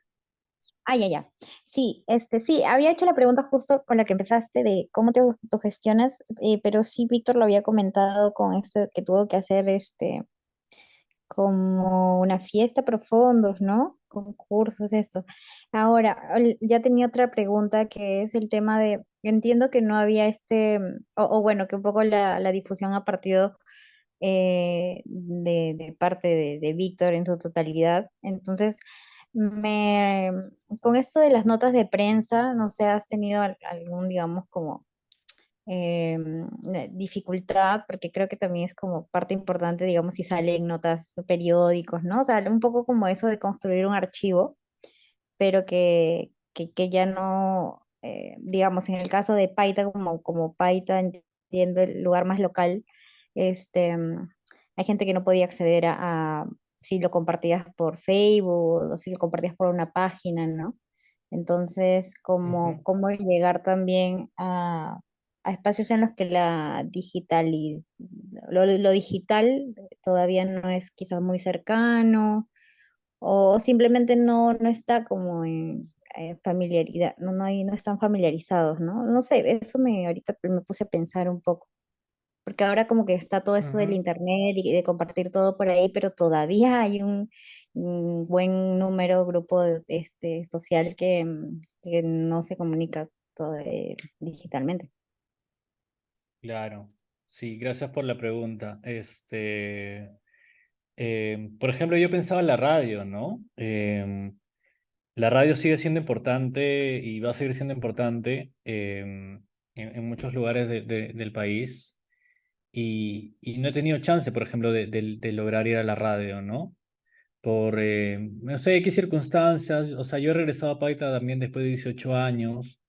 Ah, ya, ya. Sí, sí, había hecho la pregunta justo con la que empezaste de cómo te autogestionas, pero sí, Víctor lo había comentado con esto que tuvo que hacer como una fiesta para fondos, ¿no? Concursos, esto. Ahora, ya tenía otra pregunta que es el tema de, entiendo que no había o bueno, que un poco la difusión ha partido de parte de Víctor en su totalidad. Entonces, me, con esto de las notas de prensa, no sé, ¿has tenido algún, digamos, como dificultad? Porque creo que también es como parte importante, digamos, si salen notas periódicos, ¿no? O sea, un poco como eso de construir un archivo, pero que ya no, digamos, en el caso de Paita, como Paita, entiendo el lugar más local, este, mm, hay gente que no podía acceder si lo compartías por Facebook o si lo compartías por una página, ¿no? Entonces, Ujú, cómo llegar también a espacios en los que lo digital todavía no es quizás muy cercano o simplemente no está como en familiaridad, no están familiarizados, ¿no? No sé, eso ahorita me puse a pensar un poco, porque ahora como que está todo eso del ujú. internet y de compartir todo por ahí, pero todavía hay un buen número, grupo social que no se comunica digitalmente. Claro. Sí, gracias por la pregunta. Por ejemplo, yo pensaba en la radio, ¿no? La radio sigue siendo importante y va a seguir siendo importante en muchos lugares del país y no he tenido chance, por ejemplo, de lograr ir a la radio, ¿no? Por, no sé qué circunstancias, o sea, yo he regresado a Paita también después de 18 años.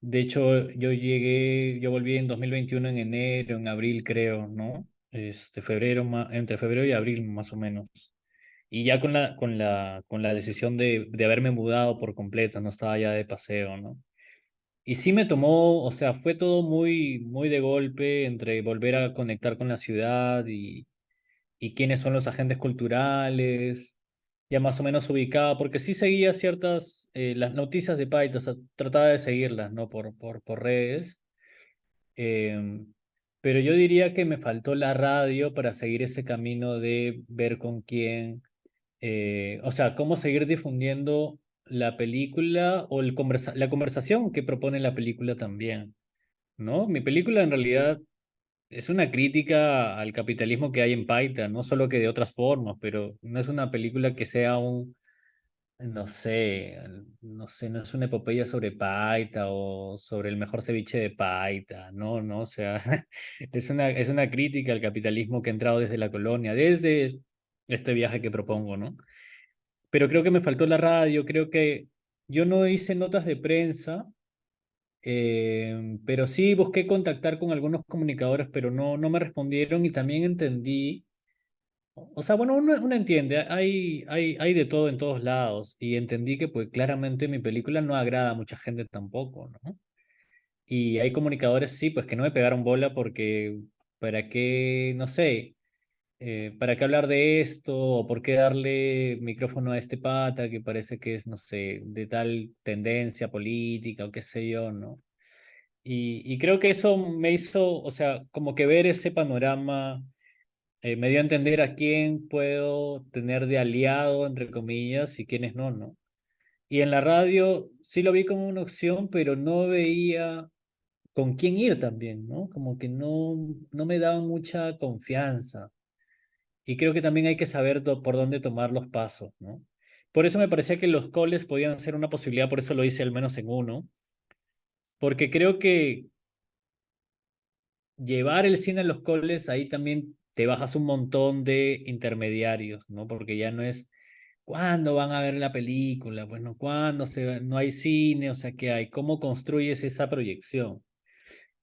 De hecho, yo volví en 2021 en enero, en abril creo, ¿no? Entre febrero y abril más o menos. Y ya con la decisión de haberme mudado por completo, no estaba ya de paseo, ¿no? Y sí me tomó, o sea, fue todo muy, muy de golpe entre volver a conectar con la ciudad y quiénes son los agentes culturales, ya más o menos ubicaba, porque sí seguía las noticias de Paita, o sea, trataba de seguirlas, ¿no? Por redes. Em, pero yo diría que me faltó la radio para seguir ese camino de ver con quién, o sea, cómo seguir difundiendo la película o la conversación que propone la película también, ¿no? Mi película en realidad es una crítica al capitalismo que hay en Paita, no solo que de otras formas, pero no es una película que sea no sé, no es una epopeya sobre Paita o sobre el mejor ceviche de Paita, no, no, o sea, es una crítica al capitalismo que ha entrado desde la colonia, desde este viaje que propongo, ¿no? Pero creo que me faltó la radio, creo que yo no hice notas de prensa, pero sí busqué contactar con algunos comunicadores, pero no me respondieron y también entendí, o sea, bueno, uno entiende, hay de todo en todos lados y entendí que pues claramente mi película no agrada a mucha gente tampoco, ¿no? Y hay comunicadores, sí, pues que no me pegaron bola porque, ¿para qué, no sé? ¿Para qué hablar de esto? ¿O por qué darle micrófono a este pata que parece que es, no sé, de tal tendencia política o qué sé yo, ¿no? Y creo que eso me hizo, o sea, como que ver ese panorama me dio a entender a quién puedo tener de aliado, entre comillas, y quiénes no, ¿no? Y en la radio sí lo vi como una opción, pero no veía con quién ir también, ¿no? Como que no me daban mucha confianza. Y creo que también hay que saber por dónde tomar los pasos, ¿no? Por eso me parecía que los coles podían ser una posibilidad, por eso lo hice al menos en uno, porque creo que llevar el cine a los coles, ahí también te bajas un montón de intermediarios, ¿no? Porque ya no es cuándo van a ver la película, bueno, cuándo no hay cine, o sea, ¿qué hay? ¿Cómo construyes esa proyección?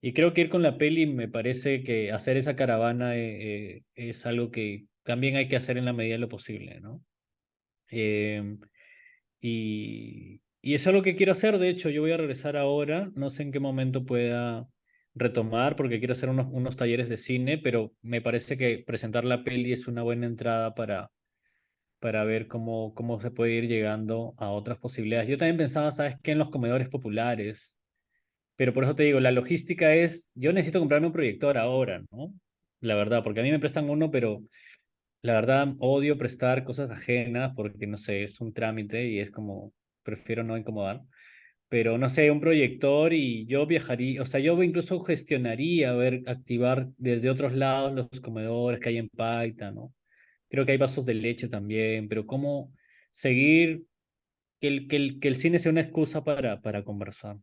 Y creo que ir con la peli me parece que hacer esa caravana es algo que también hay que hacer en la medida de lo posible, ¿no? Y eso es lo que quiero hacer, de hecho, yo voy a regresar ahora, no sé en qué momento pueda retomar, porque quiero hacer unos talleres de cine, pero me parece que presentar la peli es una buena entrada para ver cómo se puede ir llegando a otras posibilidades. Yo también pensaba, ¿sabes qué? En los comedores populares, pero por eso te digo, la logística es, yo necesito comprarme un proyector ahora, ¿no? La verdad, porque a mí me prestan uno, pero la verdad odio prestar cosas ajenas porque, no sé, es un trámite y es como, prefiero no incomodar. Pero, no sé, un proyector y yo viajaría, o sea, yo incluso gestionaría, a ver, activar desde otros lados los comedores que hay en Paita, ¿no? Creo que hay vasos de leche también, pero cómo seguir que el cine sea una excusa para conversar.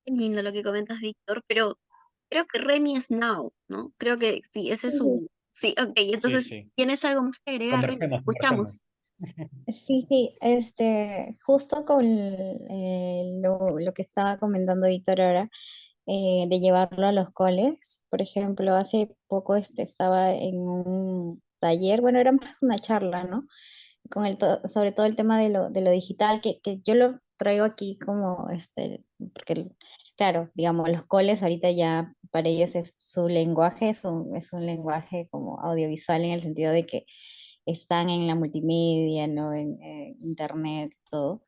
Qué lindo lo que comentas, Víctor, pero creo que Remy es Now, ¿no? Creo que sí, ese es Sí, su... Sí, ok, Sí, entonces, sí. ¿tienes algo más que agregar, Remy? Te Conversemos. escuchamos. sí, sí, justo con lo que estaba comentando Víctor ahora, de llevarlo a los coles. Por ejemplo, hace poco estaba en un taller, bueno, era más una charla, ¿no? Sobre todo el tema de lo digital, que yo lo traigo aquí como, porque, claro, digamos, los coles ahorita ya para ellos es su lenguaje, es un lenguaje como audiovisual en el sentido de que están en la multimedia, ¿no? En internet, todo.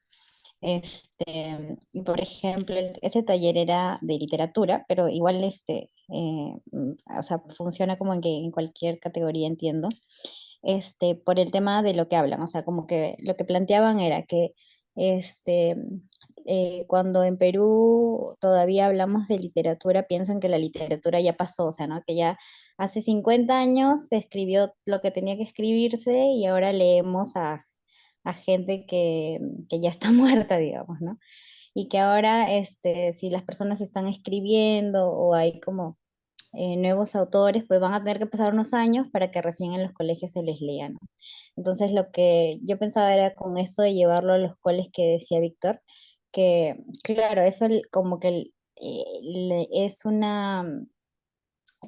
Y por ejemplo, ese taller era de literatura, pero igual o sea, funciona como en que en cualquier categoría, entiendo, por el tema de lo que hablan, o sea, como que lo que planteaban era que este, cuando en Perú todavía hablamos de literatura, piensan que la literatura ya pasó, o sea, ¿no? Que ya hace 50 años se escribió lo que tenía que escribirse y ahora leemos a gente que ya está muerta, digamos, ¿no? Y que ahora, si las personas están escribiendo o hay como nuevos autores, pues van a tener que pasar unos años para que recién en los colegios se les lea, ¿no? Entonces lo que yo pensaba era con esto de llevarlo a los coles que decía Víctor, que claro, eso como que es una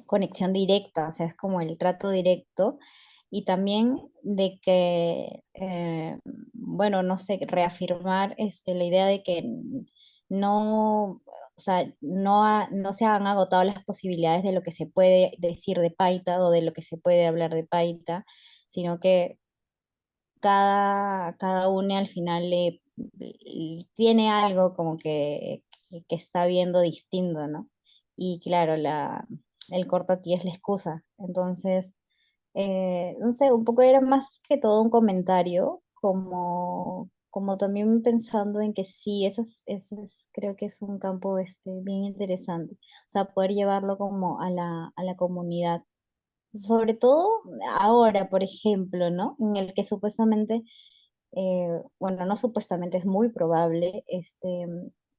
conexión directa, o sea, es como el trato directo y también de que, bueno, no sé, reafirmar la idea de que no, o sea, no se han agotado las posibilidades de lo que se puede decir de Paita o de lo que se puede hablar de Paita, sino que cada uno al final tiene algo como que está viendo distinto, ¿no? Y claro, el corto aquí es la excusa. Entonces, no sé, un poco era más que todo un comentario, como también pensando en que sí, creo que es un campo bien interesante. O sea, poder llevarlo como a la comunidad. Sobre todo ahora, por ejemplo, ¿no? En el que supuestamente, bueno, no supuestamente, es muy probable,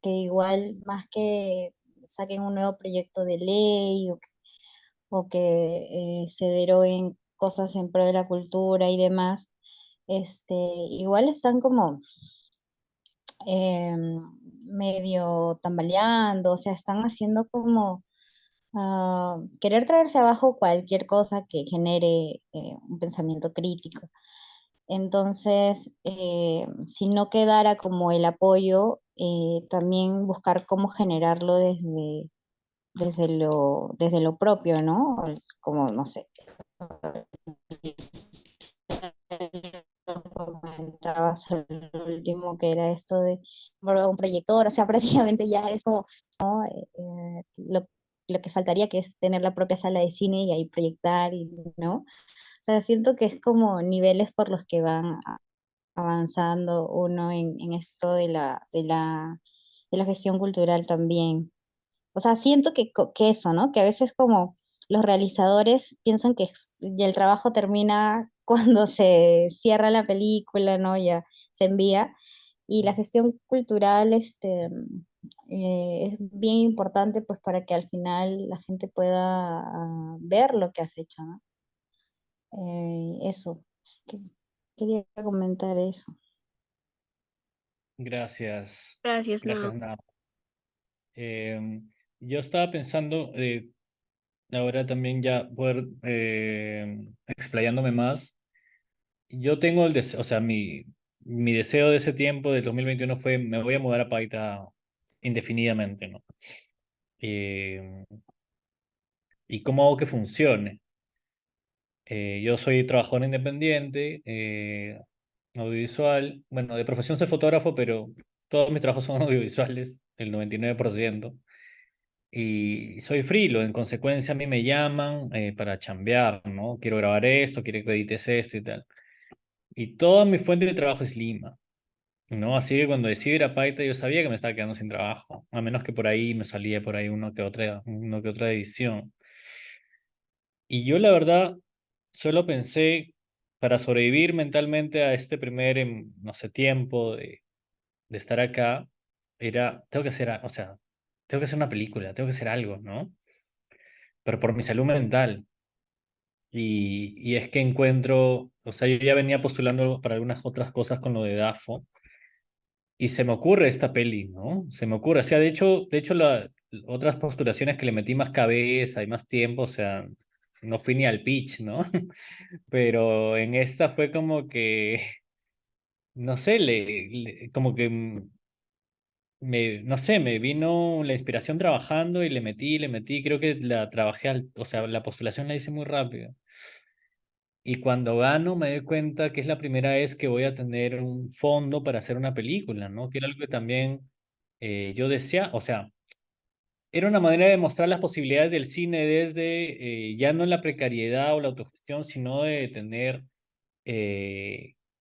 que igual más que saquen un nuevo proyecto de ley o que se deroguen cosas en pro de la cultura y demás, igual están como medio tambaleando, o sea, están haciendo como querer traerse abajo cualquier cosa que genere un pensamiento crítico. Entonces, si no quedara como el apoyo, también buscar cómo generarlo desde lo propio, ¿no? Como, no sé, comentabas el último que era esto de bueno, un proyector, o sea, prácticamente ya eso, ¿no? Lo que faltaría que es tener la propia sala de cine y ahí proyectar, y, ¿no? O sea, siento que es como niveles por los que van avanzando uno en esto de la gestión cultural también. O sea, siento que eso, ¿no? Que a veces como los realizadores piensan que ya el trabajo termina cuando se cierra la película, ¿no? Ya se envía. Y la gestión cultural, es bien importante pues para que al final la gente pueda ver lo que has hecho, ¿no? Eso, así que quería comentar eso. Gracias. Gracias, Gracias, no. Nat. Yo estaba pensando, ahora también ya poder explayándome más. Yo tengo el deseo, o sea, mi deseo de ese tiempo, del 2021, fue: me voy a mudar a Paita indefinidamente, ¿no? Eh, ¿Y cómo hago que funcione? Yo soy trabajador independiente, audiovisual. Bueno, de profesión soy fotógrafo, pero todos mis trabajos son audiovisuales, el 99%. Y soy frilo, en consecuencia a mí me llaman para chambear, ¿no? Quiero grabar esto, quiero que edites esto y tal. Y toda mi fuente de trabajo es Lima, ¿no? Así que cuando decidí ir a Paita yo sabía que me estaba quedando sin trabajo, a menos que por ahí me salía por ahí uno que otra edición. Y yo la verdad solo pensé, para sobrevivir mentalmente a este primer, no sé, tiempo de estar acá, era, tengo que hacer, o sea, tengo que hacer una película, tengo que hacer algo, ¿no? Pero por mi salud mental. Y es que encuentro, o sea, yo ya venía postulando para algunas otras cosas con lo de DAFO, y se me ocurre esta peli, ¿no? Se me ocurre, o sea, de hecho otras postulaciones que le metí más cabeza y más tiempo, o sea, no fui ni al pitch, ¿no? Pero en esta fue como que, no sé, como que no sé, me vino la inspiración trabajando y le metí, creo que la trabajé, o sea, la postulación la hice muy rápido. Y cuando gano me doy cuenta que es la primera vez que voy a tener un fondo para hacer una película, ¿no? Que era algo que también yo decía, o sea, era una manera de mostrar las posibilidades del cine desde ya no la precariedad o la autogestión, sino de tener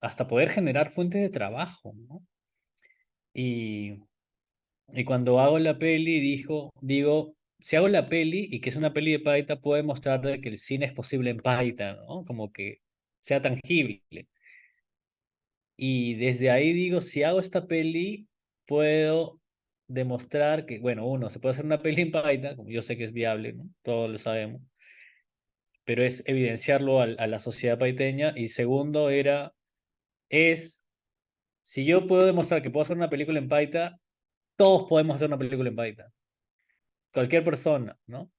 hasta poder generar fuentes de trabajo, ¿no? Y, y cuando hago la peli, digo, si hago la peli y que es una peli de Paita, puedo mostrar de que el cine es posible en Paita, ¿no? Como que sea tangible. Y desde ahí digo, si hago esta peli, puedo demostrar que, bueno, uno, se puede hacer una peli en Paita, como yo sé que es viable, ¿no? Todos lo sabemos, pero es evidenciarlo a la sociedad paiteña. Y segundo es, si yo puedo demostrar que puedo hacer una película en Paita, todos podemos hacer una película en Paita, cualquier persona, ¿no?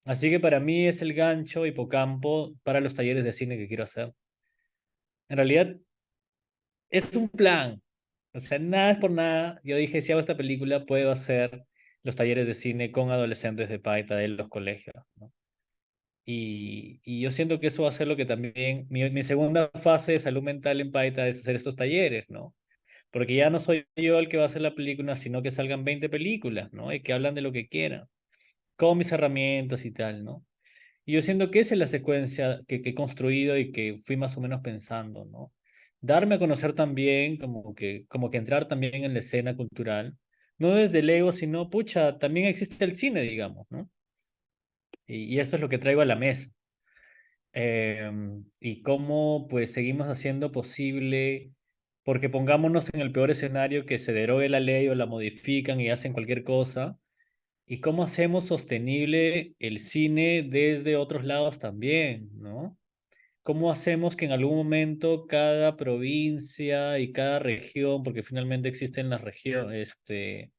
Así que para mí es el gancho hipocampo para los talleres de cine que quiero hacer. En realidad es un plan. O sea, nada es por nada. Yo dije, si hago esta película, puedo hacer los talleres de cine con adolescentes de Paita de los colegios, ¿no? Y yo siento que eso va a ser lo que también, mi segunda fase de salud mental en Paita es hacer estos talleres, ¿no? Porque ya no soy yo el que va a hacer la película, sino que salgan 20 películas, ¿no? Y que hablan de lo que quieran, con mis herramientas y tal, ¿no? Y yo siento que esa es la secuencia que he construido y que fui más o menos pensando, ¿no? Darme a conocer también, como que entrar también en la escena cultural, no desde el ego, sino, pucha, también existe el cine, digamos, ¿no? Y eso es lo que traigo a la mesa. Y cómo, pues, seguimos haciendo posible, porque pongámonos en el peor escenario, que se derogue la ley o la modifican y hacen cualquier cosa. ¿Y cómo hacemos sostenible el cine desde otros lados también, ¿no? ¿Cómo hacemos que en algún momento cada provincia y cada región, porque finalmente existen las regiones, en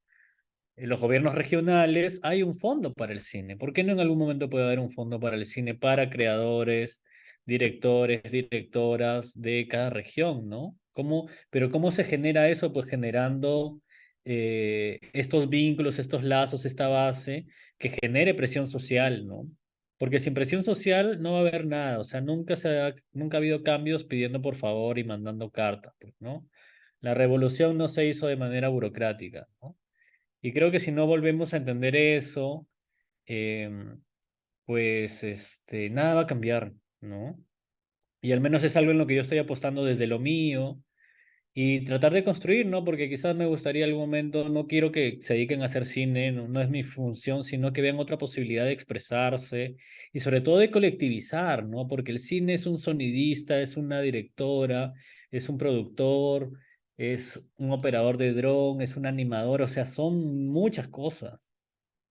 los gobiernos regionales, hay un fondo para el cine? ¿Por qué no en algún momento puede haber un fondo para el cine para creadores, directores, directoras de cada región, ¿no? Pero cómo se genera eso? Pues generando estos vínculos, estos lazos, esta base que genere presión social, ¿no? Porque sin presión social no va a haber nada, o sea, nunca ha habido cambios pidiendo por favor y mandando cartas, pues, ¿no? La revolución no se hizo de manera burocrática, ¿no? Y creo que si no volvemos a entender eso, em, pues nada va a cambiar, ¿no? Y al menos es algo en lo que yo estoy apostando desde lo mío, y tratar de construir, ¿no? Porque quizás me gustaría algún momento, no quiero que se dediquen a hacer cine, no, no es mi función, sino que vean otra posibilidad de expresarse y sobre todo de colectivizar, ¿no? Porque el cine es un sonidista, es una directora, es un productor, es un operador de dron, es un animador, o sea, son muchas cosas,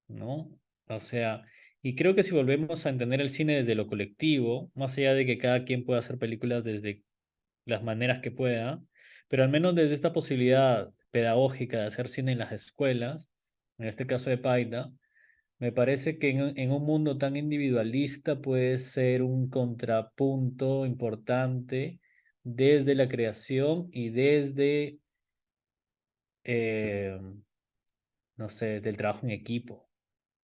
¿no? O sea, y creo que si volvemos a entender el cine desde lo colectivo, más allá de que cada quien pueda hacer películas desde las maneras que pueda, pero al menos desde esta posibilidad pedagógica de hacer cine en las escuelas, en este caso de Paita, me parece que en un mundo tan individualista puede ser un contrapunto importante desde la creación y desde, eh, no sé, desde el trabajo en equipo,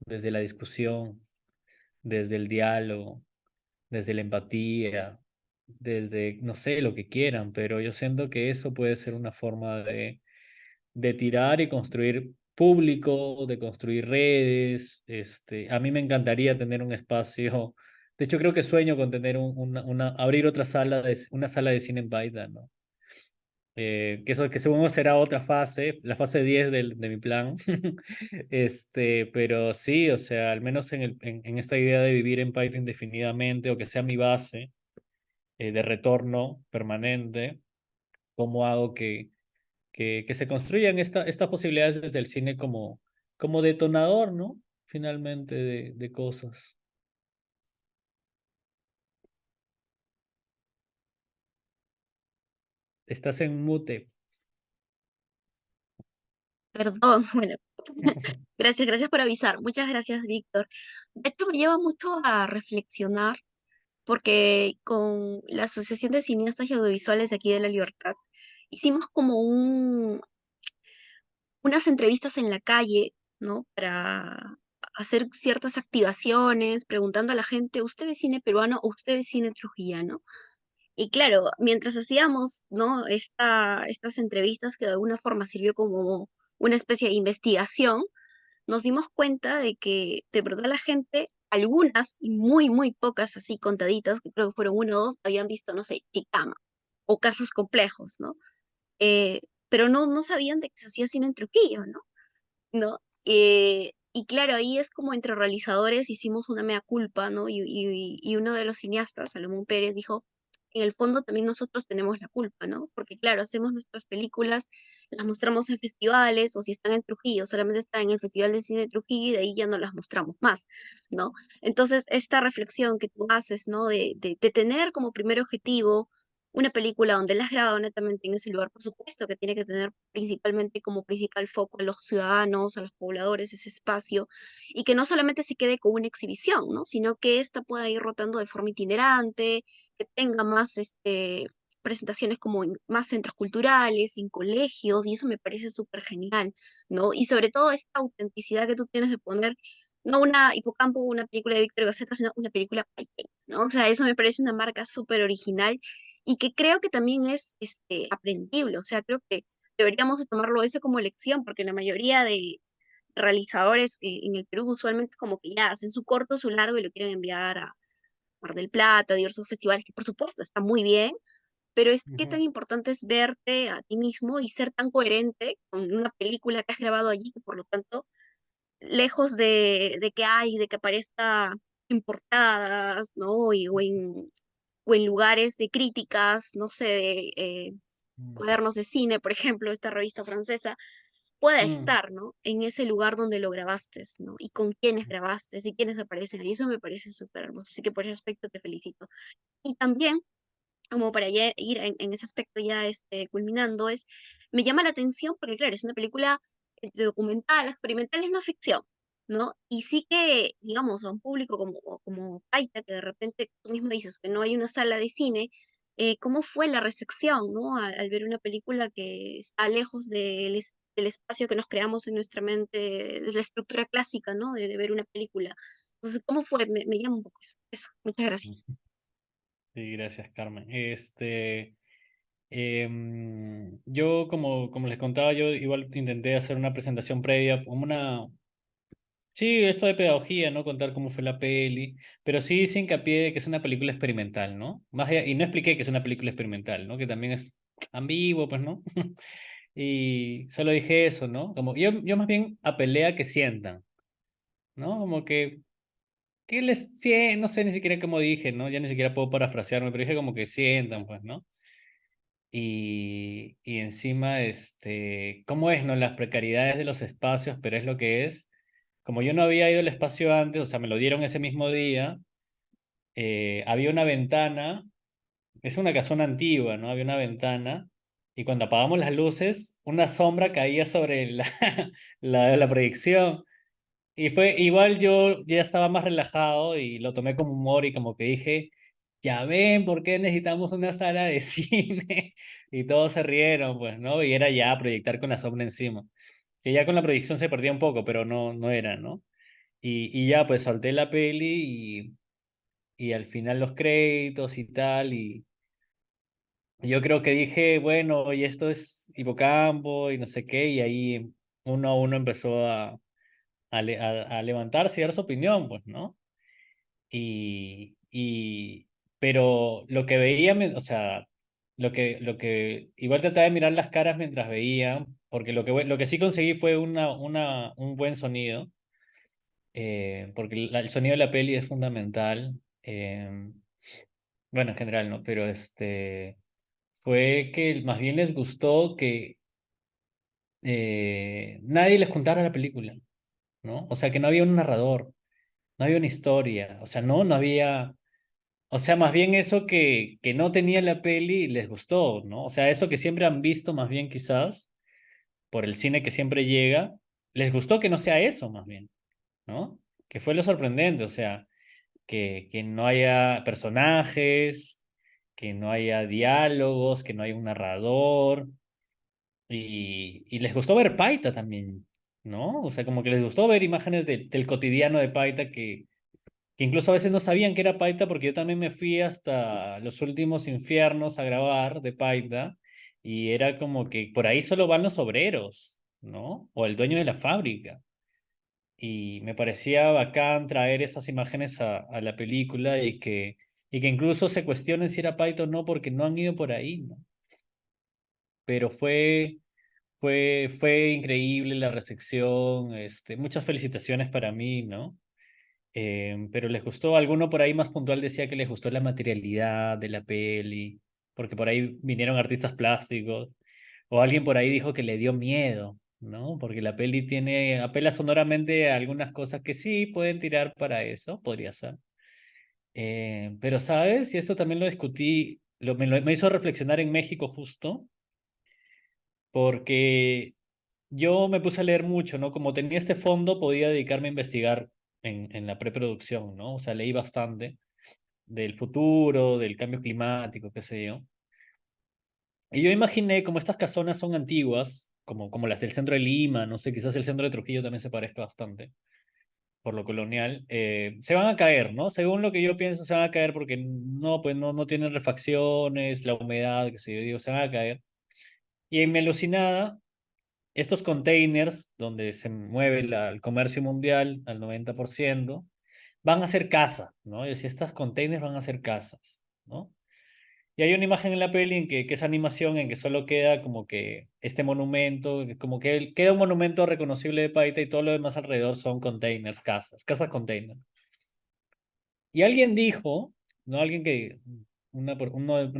desde la discusión, desde el diálogo, desde la empatía, desde, no sé, lo que quieran, pero yo siento que eso puede ser una forma de tirar y construir público, de construir redes. A mí me encantaría tener un espacio, de hecho creo que sueño con tener abrir otra sala una sala de cine en Baida, ¿no? Que eso que según será otra fase, la fase 10 de mi plan. Pero sí, o sea, al menos en esta idea de vivir en Python indefinidamente o que sea mi base de retorno permanente, cómo hago que se construyan estas posibilidades desde el cine como detonador, ¿no? Finalmente de cosas. Estás en mute. Perdón, bueno, gracias por avisar. Muchas gracias, Víctor. De hecho, me lleva mucho a reflexionar porque con la Asociación de Cineastas y Audiovisuales de aquí de La Libertad hicimos como unas entrevistas en la calle, ¿no? Para hacer ciertas activaciones, preguntando a la gente, ¿usted ve cine peruano o usted ve cine trujillano? Y claro, mientras hacíamos, ¿no? Estas entrevistas que de alguna forma sirvió como una especie de investigación, nos dimos cuenta de que de verdad la gente, algunas y muy pocas así contaditas, que creo que fueron uno o dos, habían visto, no sé, Chicama o casos complejos, ¿no? Eh, pero no sabían de que se hacía cine en Trujillo, ¿no? ¿No? Y claro, ahí es como entre realizadores hicimos una mea culpa, ¿no? Y uno de los cineastas, Salomón Pérez, dijo, en el fondo también nosotros tenemos la culpa, ¿no? Porque claro, hacemos nuestras películas, las mostramos en festivales, o si están en Trujillo, solamente están en el Festival de Cine de Trujillo y de ahí ya no las mostramos más, ¿no? Entonces, esta reflexión que tú haces, ¿no? De tener como primer objetivo una película donde la has grabado netamente en ese lugar, por supuesto que tiene que tener principalmente como principal foco a los ciudadanos, a los pobladores, ese espacio, y que no solamente se quede con una exhibición, ¿no? Sino que ésta pueda ir rotando de forma itinerante, que tenga más presentaciones como en más centros culturales, en colegios, y eso me parece súper genial, ¿no? Y sobre todo esta autenticidad que tú tienes de poner, no una Hipocampo, una película de Víctor Gaceta, sino una película paiteña, ¿no? O sea, eso me parece una marca súper original y que creo que también es aprendible, o sea, creo que deberíamos de tomarlo eso como lección, porque la mayoría de realizadores en el Perú usualmente como que ya hacen su corto, su largo y lo quieren enviar a Mar del Plata, a diversos festivales, que por supuesto está muy bien, pero es qué Ujú, tan importante es verte a ti mismo y ser tan coherente con una película que has grabado allí, que por lo tanto, lejos de que aparezca en portadas, ¿no? O en lugares de críticas, no sé, de cuadernos de cine, por ejemplo, esta revista francesa, pueda mm, estar, ¿no? En ese lugar donde lo grabaste, ¿no? Y con quiénes grabaste y quiénes aparecen ahí. Eso me parece súper hermoso. Así que por ese aspecto te felicito. Y también, como para ya ir en ese aspecto ya culminando, me llama la atención porque, claro, es una película documental, experimental, es no ficción, ¿no? Y sí que, digamos, a un público como Paita, que de repente tú mismo dices que no hay una sala de cine, ¿cómo fue la recepción, ¿no? Al ver una película que está lejos del espacio que nos creamos en nuestra mente, de la estructura clásica, ¿no? De ver una película. Entonces, ¿cómo fue? Me llama un poco eso. Eso. Muchas gracias. ujú. Sí, gracias, Carmen. Yo, como les contaba, yo igual intenté hacer una presentación previa, como sí, esto de pedagogía, ¿no? Contar cómo fue la peli, pero sí hice hincapié de que es una película experimental, ¿no? Y no expliqué que es una película experimental, ¿no? Que también es ambiguo, pues, ¿no? Y solo dije eso, ¿no? Como yo más bien apelé a que sientan, ¿no? Como que no sé ni siquiera cómo dije, ¿no? Ya ni siquiera puedo parafrasearme, pero dije como que sientan, pues, ¿no? Y encima, ¿cómo es, no? Las precariedades de los espacios, pero es lo que es. Como yo no había ido al espacio antes, o sea, me lo dieron ese mismo día, había una ventana, es una casona antigua, ¿no? Había una ventana, y cuando apagamos las luces, una sombra caía sobre la proyección. Y fue igual, yo ya estaba más relajado y lo tomé como humor y como que dije, ya ven, ¿por qué necesitamos una sala de cine? Y todos se rieron, pues, ¿no? Y era ya proyectar con la sombra encima. Que ya con la proyección se perdía un poco, pero no era, ¿no? Y ya, pues solté la peli y al final los créditos y tal, y yo creo que dije, bueno, y esto es Hipocampo y no sé qué, y ahí uno a uno empezó a levantarse y dar su opinión, pues, ¿no? Y pero lo que veía, o sea, igual trataba de mirar las caras mientras veía, porque lo que sí conseguí fue un buen sonido, porque el sonido de la peli es fundamental, bueno, en general, ¿no? Pero fue que más bien les gustó que nadie les contara la película, ¿no? O sea, que no había un narrador, no había una historia, o sea, no había, o sea, más bien eso que no tenía la peli les gustó, ¿no? O sea, eso que siempre han visto más bien quizás por el cine que siempre llega, les gustó que no sea eso más bien, ¿no? Que fue lo sorprendente, o sea, que no haya personajes, que no haya diálogos, que no haya un narrador, y les gustó ver Paita también, ¿no? O sea, como que les gustó ver imágenes del cotidiano de Paita que incluso a veces no sabían que era Paita porque yo también me fui hasta los últimos infiernos a grabar de Paita y era como que por ahí solo van los obreros, ¿no? O el dueño de la fábrica. Y me parecía bacán traer esas imágenes a la película y que incluso se cuestionen si era Paita o no porque no han ido por ahí, ¿no? Pero fue increíble la recepción, muchas felicitaciones para mí, ¿no? Pero les gustó, alguno por ahí más puntual decía que les gustó la materialidad de la peli, porque por ahí vinieron artistas plásticos, o alguien por ahí dijo que le dio miedo, ¿no? Porque la peli apela sonoramente a algunas cosas que sí pueden tirar para eso, podría ser. Pero, ¿sabes? Y esto también lo discutí, me hizo reflexionar en México justo, porque yo me puse a leer mucho, ¿no? Como tenía este fondo, podía dedicarme a investigar en la preproducción, ¿no? O sea, leí bastante del futuro, del cambio climático, qué sé yo. Y yo imaginé, como estas casonas son antiguas, como las del centro de Lima, no sé, quizás el centro de Trujillo también se parezca bastante, por lo colonial, se van a caer, ¿no? Según lo que yo pienso, se van a caer porque no, pues no tienen refacciones, la humedad, qué sé yo, digo, se van a caer. Y en mi alucinada estos containers donde se mueve el comercio mundial al 90% van a ser casas, ¿no? Y decía, estos containers van a ser casas, ¿no? Y hay una imagen en la peli que es animación en que solo queda como que este monumento, como que queda un monumento reconocible de Paita y todo lo demás alrededor son containers, casas containers. Y alguien dijo, ¿no? Una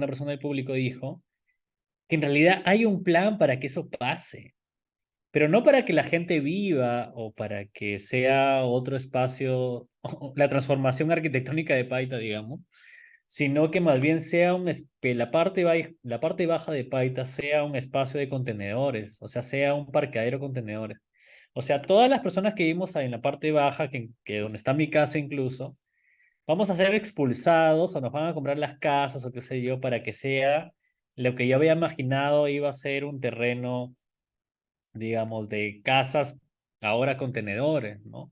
persona del público dijo que en realidad hay un plan para que eso pase. Pero no para que la gente viva o para que sea otro espacio, la transformación arquitectónica de Paita, digamos, sino que más bien sea la parte baja de Paita sea un espacio de contenedores, o sea, sea un parqueadero de contenedores. O sea, todas las personas que vivimos ahí en la parte baja, que donde está mi casa incluso, vamos a ser expulsados o nos van a comprar las casas o qué sé yo, para que sea lo que yo había imaginado iba a ser un terreno, digamos, de casas, ahora contenedores, ¿no?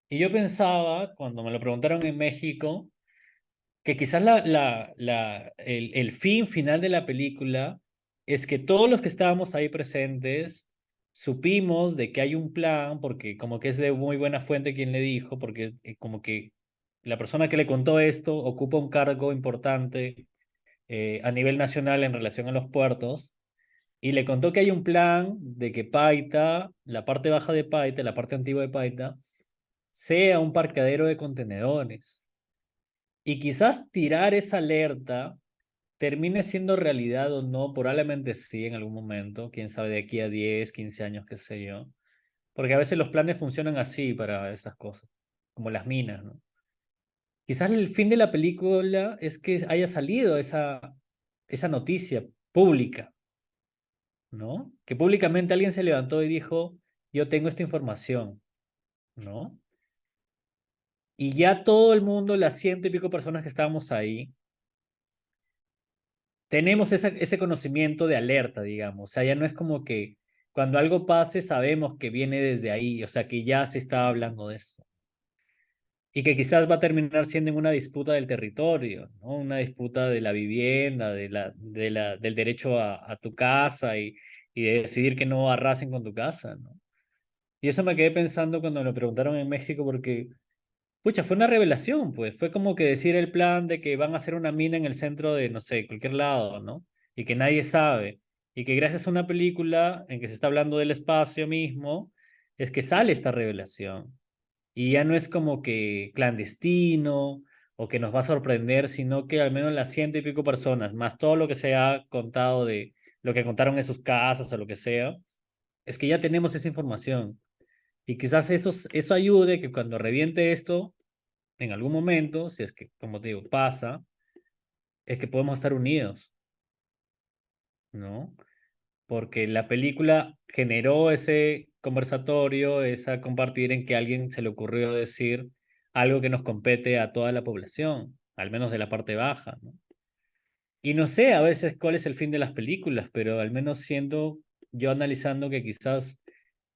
Y yo pensaba, cuando me lo preguntaron en México, que quizás el fin final de la película es que todos los que estábamos ahí presentes supimos de que hay un plan, porque como que es de muy buena fuente quien le dijo, porque como que la persona que le contó esto ocupa un cargo importante a nivel nacional en relación a los puertos y le contó que hay un plan de que Paita, la parte baja de Paita, la parte antigua de Paita, sea un parqueadero de contenedores. Y quizás tirar esa alerta termine siendo realidad o no, probablemente sí en algún momento, quién sabe, de aquí a 10 15 años, qué sé yo. Porque a veces los planes funcionan así para esas cosas, como las minas, ¿no? Quizás el fin de la película es que haya salido esa noticia pública, ¿no? Que públicamente alguien se levantó y dijo, yo tengo esta información, ¿no? Y ya todo el mundo, las ciento y pico personas que estábamos ahí, tenemos ese conocimiento de alerta, digamos. O sea, ya no es como que cuando algo pase sabemos que viene desde ahí, o sea, que ya se está hablando de eso. Y que quizás va a terminar siendo en una disputa del territorio, ¿no? Una disputa de la vivienda, del derecho a tu casa y de decidir que no arrasen con tu casa, ¿no? Y eso me quedé pensando cuando me lo preguntaron en México porque, pucha, fue una revelación, pues. Fue como que decir el plan de que van a hacer una mina en el centro de, no sé, cualquier lado, ¿no? Y que nadie sabe. Y que gracias a una película en que se está hablando del espacio mismo, es que sale esta revelación. Y ya no es como que clandestino o que nos va a sorprender, sino que al menos las ciento y pico personas, más todo lo que se ha contado de lo que contaron en sus casas o lo que sea, es que ya tenemos esa información. Y quizás eso ayude que cuando reviente esto, en algún momento, si es que, como te digo, pasa, es que podemos estar unidos, ¿no? Porque la película generó ese conversatorio, esa compartir en que a alguien se le ocurrió decir algo que nos compete a toda la población, al menos de la parte baja, ¿no? Y no sé a veces cuál es el fin de las películas, pero al menos siendo yo analizando que quizás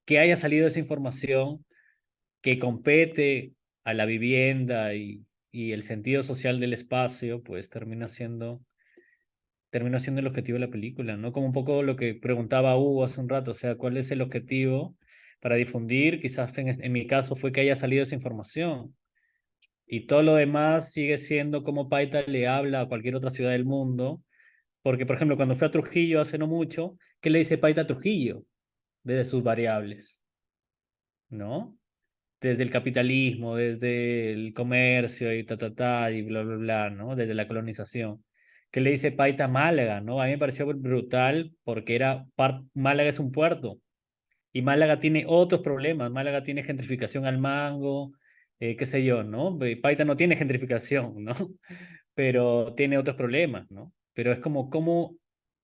que haya salido esa información que compete a la vivienda y el sentido social del espacio, pues termina siendo el objetivo de la película, ¿no? Como un poco lo que preguntaba Hugo hace un rato, o sea, ¿cuál es el objetivo para difundir? Quizás en mi caso fue que haya salido esa información. Y todo lo demás sigue siendo como Paita le habla a cualquier otra ciudad del mundo. Porque, por ejemplo, cuando fui a Trujillo hace no mucho, ¿qué le dice Paita a Trujillo? Desde sus variables, ¿no? Desde el capitalismo, desde el comercio y y bla, bla, bla, ¿no? Desde la colonización. ¿Qué le dice Paita a Málaga, ¿no? A mí me pareció brutal porque Málaga es un puerto y Málaga tiene otros problemas. Málaga tiene gentrificación al mango, qué sé yo, ¿no? Paita no tiene gentrificación, ¿no? Pero tiene otros problemas, ¿no? Pero es como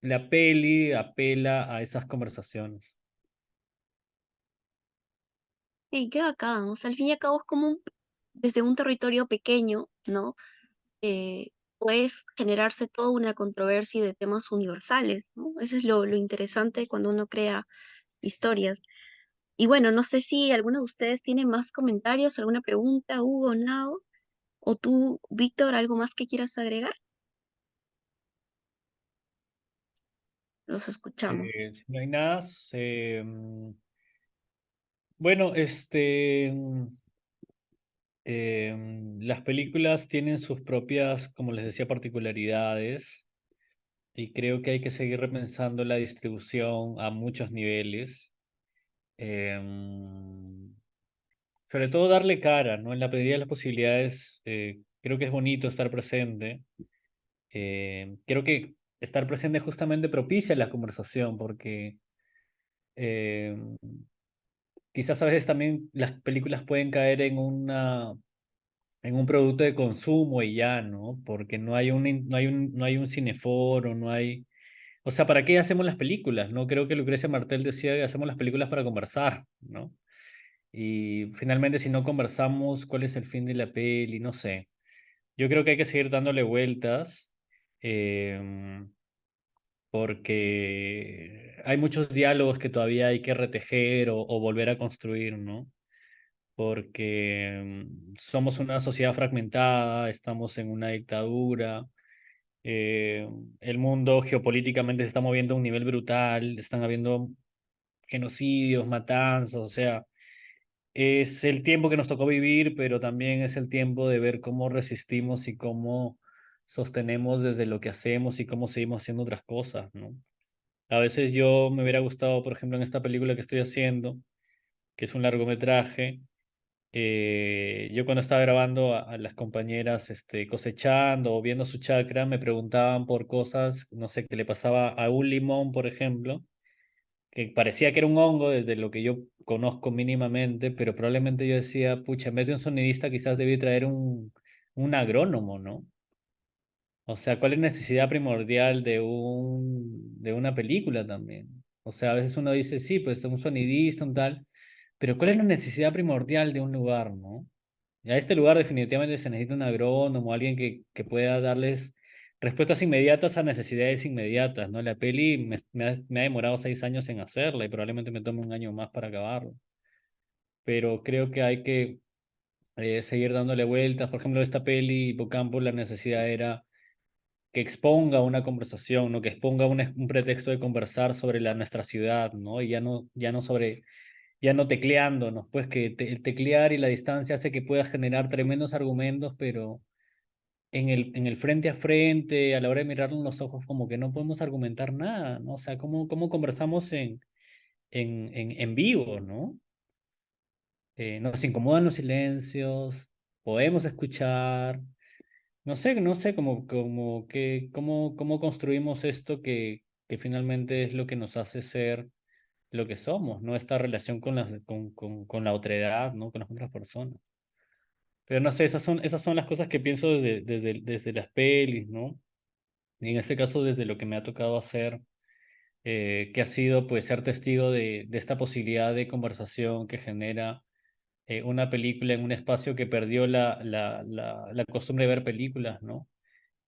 la peli apela a esas conversaciones. Y qué bacán, o sea, al fin y al cabo es como desde un territorio pequeño, ¿no? Eh, Puedes generarse toda una controversia de temas universales, ¿no? Eso es lo interesante cuando uno crea historias. Y bueno, no sé si alguno de ustedes tiene más comentarios, alguna pregunta, Hugo, Nao, o tú, Víctor, algo más que quieras agregar. Los escuchamos. Si no hay nada, bueno, las películas tienen sus propias, como les decía, particularidades y creo que hay que seguir repensando la distribución a muchos niveles. Em, Sobre todo darle cara, ¿no? En la medida de las posibilidades, creo que es bonito estar presente. Creo que estar presente justamente propicia la conversación porque eh, quizás a veces también las películas pueden caer en un producto de consumo y ya, ¿no? Porque no hay un cineforo, no hay... O sea, ¿para qué hacemos las películas? No creo que Lucrecia Martel decía que hacemos las películas para conversar, ¿no? Y finalmente, si no conversamos, ¿cuál es el fin de la peli? No sé. Yo creo que hay que seguir dándole vueltas em, porque hay muchos diálogos que todavía hay que retejer o volver a construir, ¿no? Porque somos una sociedad fragmentada, estamos en una dictadura, eh, el mundo geopolíticamente se está moviendo a un nivel brutal, están habiendo genocidios, matanzas, o sea, es el tiempo que nos tocó vivir, pero también es el tiempo de ver cómo resistimos y cómo sostenemos desde lo que hacemos y cómo seguimos haciendo otras cosas, ¿no? A veces yo me hubiera gustado, por ejemplo, en esta película que estoy haciendo, que es un largometraje, yo cuando estaba grabando a las compañeras cosechando o viendo su chacra, me preguntaban por cosas, no sé, qué le pasaba a un limón, por ejemplo, que parecía que era un hongo desde lo que yo conozco mínimamente, pero probablemente yo decía, pucha, en vez de un sonidista quizás debí traer un agrónomo, ¿no? O sea, ¿cuál es la necesidad primordial de una película también? O sea, a veces uno dice, sí, pues un sonidista, un tal, pero ¿cuál es la necesidad primordial de un lugar, no? Ya este lugar definitivamente se necesita un agrónomo, alguien que pueda darles respuestas inmediatas a necesidades inmediatas, ¿no? La peli me ha demorado 6 años en hacerla y probablemente me tome un año más para acabarlo. Pero creo que hay que seguir dándole vueltas. Por ejemplo, esta peli, Hipocampo, la necesidad era que exponga una conversación, ¿no? Que exponga un pretexto de conversar sobre nuestra ciudad, ¿no? Y ya no tecleándonos, pues que el teclear y la distancia hace que puedas generar tremendos argumentos, pero en el frente a frente, a la hora de mirarnos en los ojos, como que no podemos argumentar nada, ¿no? O sea, ¿cómo conversamos en vivo, ¿no? Nos incomodan los silencios, podemos escuchar, no sé cómo construimos esto que finalmente es lo que nos hace ser lo que somos, ¿no? Esta relación con la otredad, ¿no? Con las otras personas. Pero no sé, esas son las cosas que pienso desde las pelis, ¿no? Y en este caso desde lo que me ha tocado hacer, que ha sido pues ser testigo de esta posibilidad de conversación que genera una película en un espacio que perdió la costumbre de ver películas, ¿no?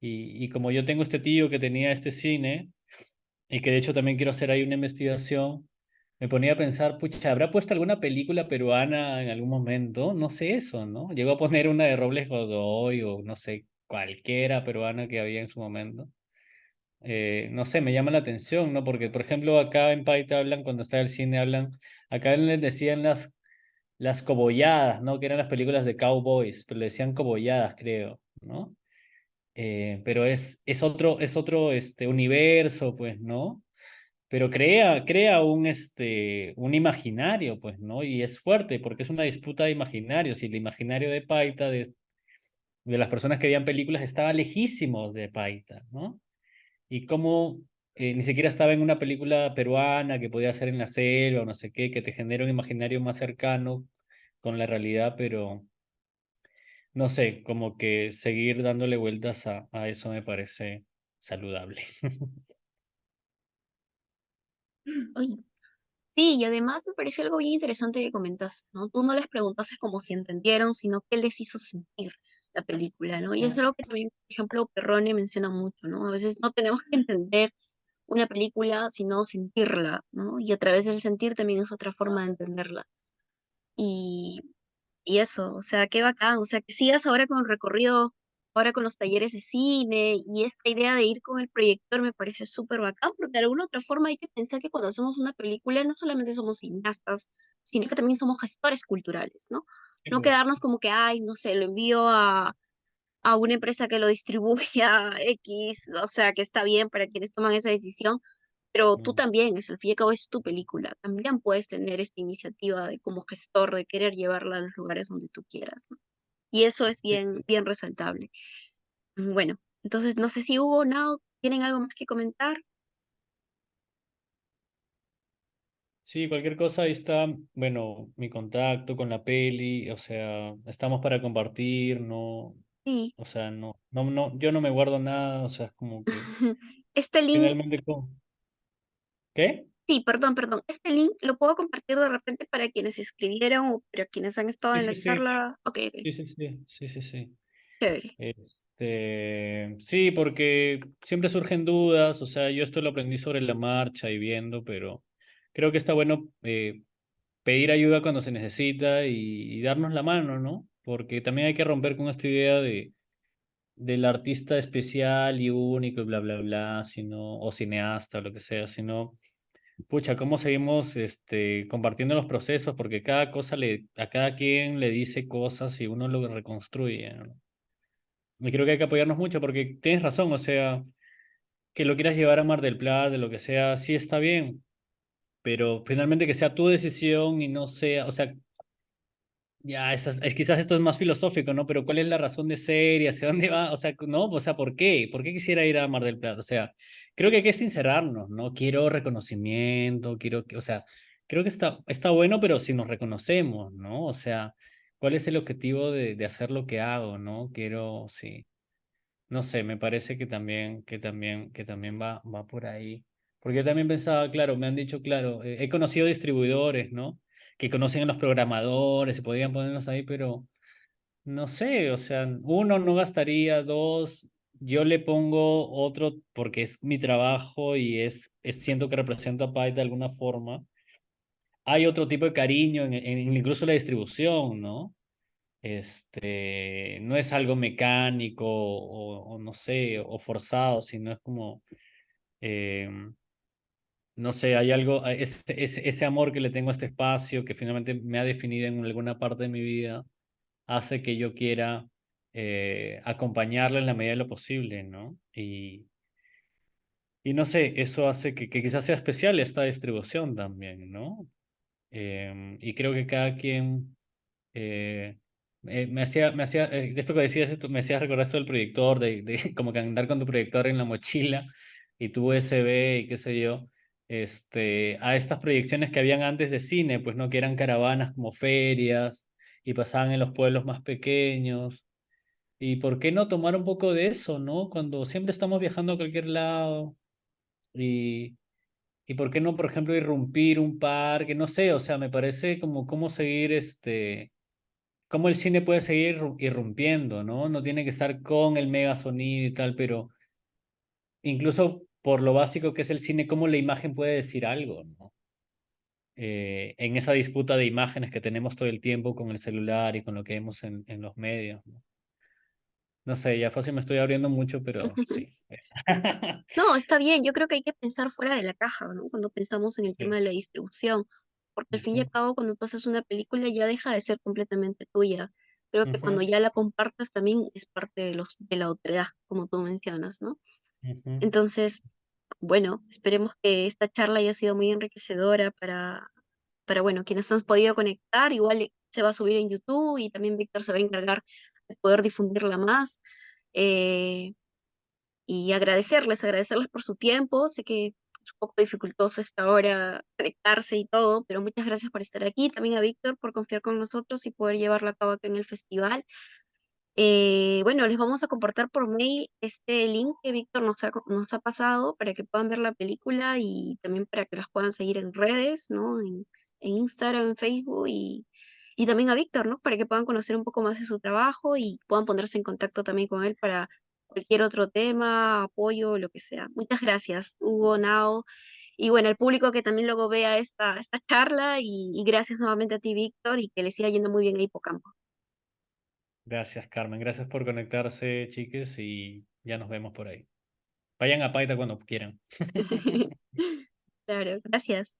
Y como yo tengo este tío que tenía este cine y que de hecho también quiero hacer ahí una investigación, me ponía a pensar, pucha, ¿habrá puesto alguna película peruana en algún momento? No sé eso, ¿no? Llegó a poner una de Robles Godoy o no sé, cualquiera peruana que había en su momento. No sé, me llama la atención, ¿no? Porque, por ejemplo, acá en Paita hablan, cuando está el cine, hablan, acá les decían las cobolladas, ¿no? Que eran las películas de cowboys, pero le decían cobolladas, creo, ¿no? Pero es otro universo, pues, ¿no? Pero crea un imaginario, pues, ¿no? Y es fuerte porque es una disputa de imaginarios y el imaginario de Paita, de las personas que veían películas, estaba lejísimos de Paita, ¿no? Y cómo ni siquiera estaba en una película peruana que podía ser en la selva o no sé qué, que te genera un imaginario más cercano con la realidad, pero no sé, como que seguir dándole vueltas a eso me parece saludable. Oye, sí, y además me parece algo bien interesante que comentaste, ¿no? Tú no les preguntaste como si entendieron, sino qué les hizo sentir la película, ¿no? Y eso es algo que también, por ejemplo, Perrone menciona mucho, ¿no? A veces no tenemos que entender una película, sino sentirla, ¿no? Y a través del sentir también es otra forma de entenderla. Y, y eso, o sea, qué bacán, o sea, que sigas ahora con el recorrido, ahora con los talleres de cine y esta idea de ir con el proyector me parece súper bacán, porque de alguna otra forma hay que pensar que cuando hacemos una película no solamente somos cineastas, sino que también somos gestores culturales, ¿no? Sí, No pues. quedarnos como que, ay, no sé, lo envío a una empresa que lo distribuya X, o sea, que está bien para quienes toman esa decisión, pero tú Mm. también, es al fin y al cabo es tu película, también puedes tener esta iniciativa de como gestor de querer llevarla a los lugares donde tú quieras, ¿no? Y eso es Sí, bien, bien resaltable. Bueno, entonces no sé si Hugo, Nao, ¿tienen algo más que comentar? sí, cualquier cosa, ahí está, bueno, mi contacto con la peli, o sea, estamos para compartir, no, Sí. o sea, yo no me guardo nada, o sea, es como que Este link, finalmente, ¿qué? sí, perdón, este link lo puedo compartir de repente para quienes escribieron o para quienes han estado Sí, en la sí, sí, charla. Ok, ok, sí, sí, sí, sí, sí, sí. chévere. Sí, porque siempre surgen dudas, o sea, yo esto lo aprendí sobre la marcha y viendo, pero creo que está bueno pedir ayuda cuando se necesita y darnos la mano, ¿no? Porque también hay que romper con esta idea del artista especial y único y bla, bla, bla, sino, o cineasta o lo que sea, sino, pucha, ¿cómo seguimos compartiendo los procesos? Porque cada cosa a cada quien le dice cosas y uno lo reconstruye, ¿no? Y creo que hay que apoyarnos mucho porque tienes razón, o sea, que lo quieras llevar a Mar del Plata, de lo que sea, sí está bien, pero finalmente que sea tu decisión y no sea, o sea, ya, quizás esto es más filosófico, ¿no? Pero ¿cuál es la razón de ser y hacia dónde va? O sea, ¿no? O sea, ¿por qué? ¿Por qué quisiera ir a Mar del Plata? O sea, creo que hay que sincerarnos, ¿no? Quiero reconocimiento, o sea, creo que está bueno, pero si nos reconocemos, ¿no? O sea, ¿cuál es el objetivo de hacer lo que hago, ¿no? Quiero, sí. No sé, me parece que también va por ahí. Porque yo también pensaba, claro, me han dicho, claro, he conocido distribuidores, ¿no? Que conocen a los programadores y podrían ponerlos ahí, pero no sé, o sea, uno, no gastaría, dos, yo le pongo otro porque es mi trabajo y siento que represento a Pai de alguna forma. Hay otro tipo de cariño incluso la distribución, ¿no? No es algo mecánico o no sé, o forzado, sino es como, eh, no sé, hay algo, ese amor que le tengo a este espacio que finalmente me ha definido en alguna parte de mi vida, hace que yo quiera acompañarla en la medida de lo posible, ¿no? Y no sé, eso hace que quizás sea especial esta distribución también, ¿no? Y creo que cada quien esto que decías, esto, me hacía recordar esto del proyector, como que andar con tu proyector en la mochila y tu USB y qué sé yo, a estas proyecciones que habían antes de cine, pues no, que eran caravanas como ferias y pasaban en los pueblos más pequeños. ¿Y por qué no tomar un poco de eso, no? Cuando siempre estamos viajando a cualquier lado y... ¿Y por qué no, por ejemplo, irrumpir un parque? No sé, o sea, me parece como cómo seguir cómo el cine puede seguir irrumpiendo, ¿no? No tiene que estar con el mega sonido y tal, pero incluso por lo básico que es el cine, cómo la imagen puede decir algo, ¿no? En esa disputa de imágenes que tenemos todo el tiempo con el celular y con lo que vemos en los medios, ¿no? No sé, ya fácil me estoy abriendo mucho, pero sí. No, está bien, yo creo que hay que pensar fuera de la caja, ¿no? Cuando pensamos en el tema Sí. de la distribución, porque al fin y Ujú, al cabo cuando tú haces una película ya deja de ser completamente tuya. Creo que cuando ujú, ya la compartas también es parte de la otredad, como tú mencionas, ¿no? ujú, Entonces, bueno, esperemos que esta charla haya sido muy enriquecedora para bueno, quienes han podido conectar, igual se va a subir en YouTube y también Víctor se va a encargar de poder difundirla más. Eh, y agradecerles por su tiempo. Sé que es un poco dificultoso a esta hora conectarse y todo, pero muchas gracias por estar aquí. También a Víctor por confiar con nosotros y poder llevarlo a cabo acá en el festival. Bueno, les vamos a compartir por mail este link que Víctor nos ha pasado para que puedan ver la película y también para que las puedan seguir en redes, ¿no? En Instagram, en Facebook y también a Víctor, ¿no? Para que puedan conocer un poco más de su trabajo y puedan ponerse en contacto también con él para cualquier otro tema, apoyo, lo que sea. Muchas gracias, Hugo, Nao. Y bueno, al público que también luego vea esta charla y gracias nuevamente a ti, Víctor, y que le siga yendo muy bien a Hipocampo. Gracias, Carmen. Gracias por conectarse, chiques, y ya nos vemos por ahí. Vayan a Paita cuando quieran. Claro, gracias.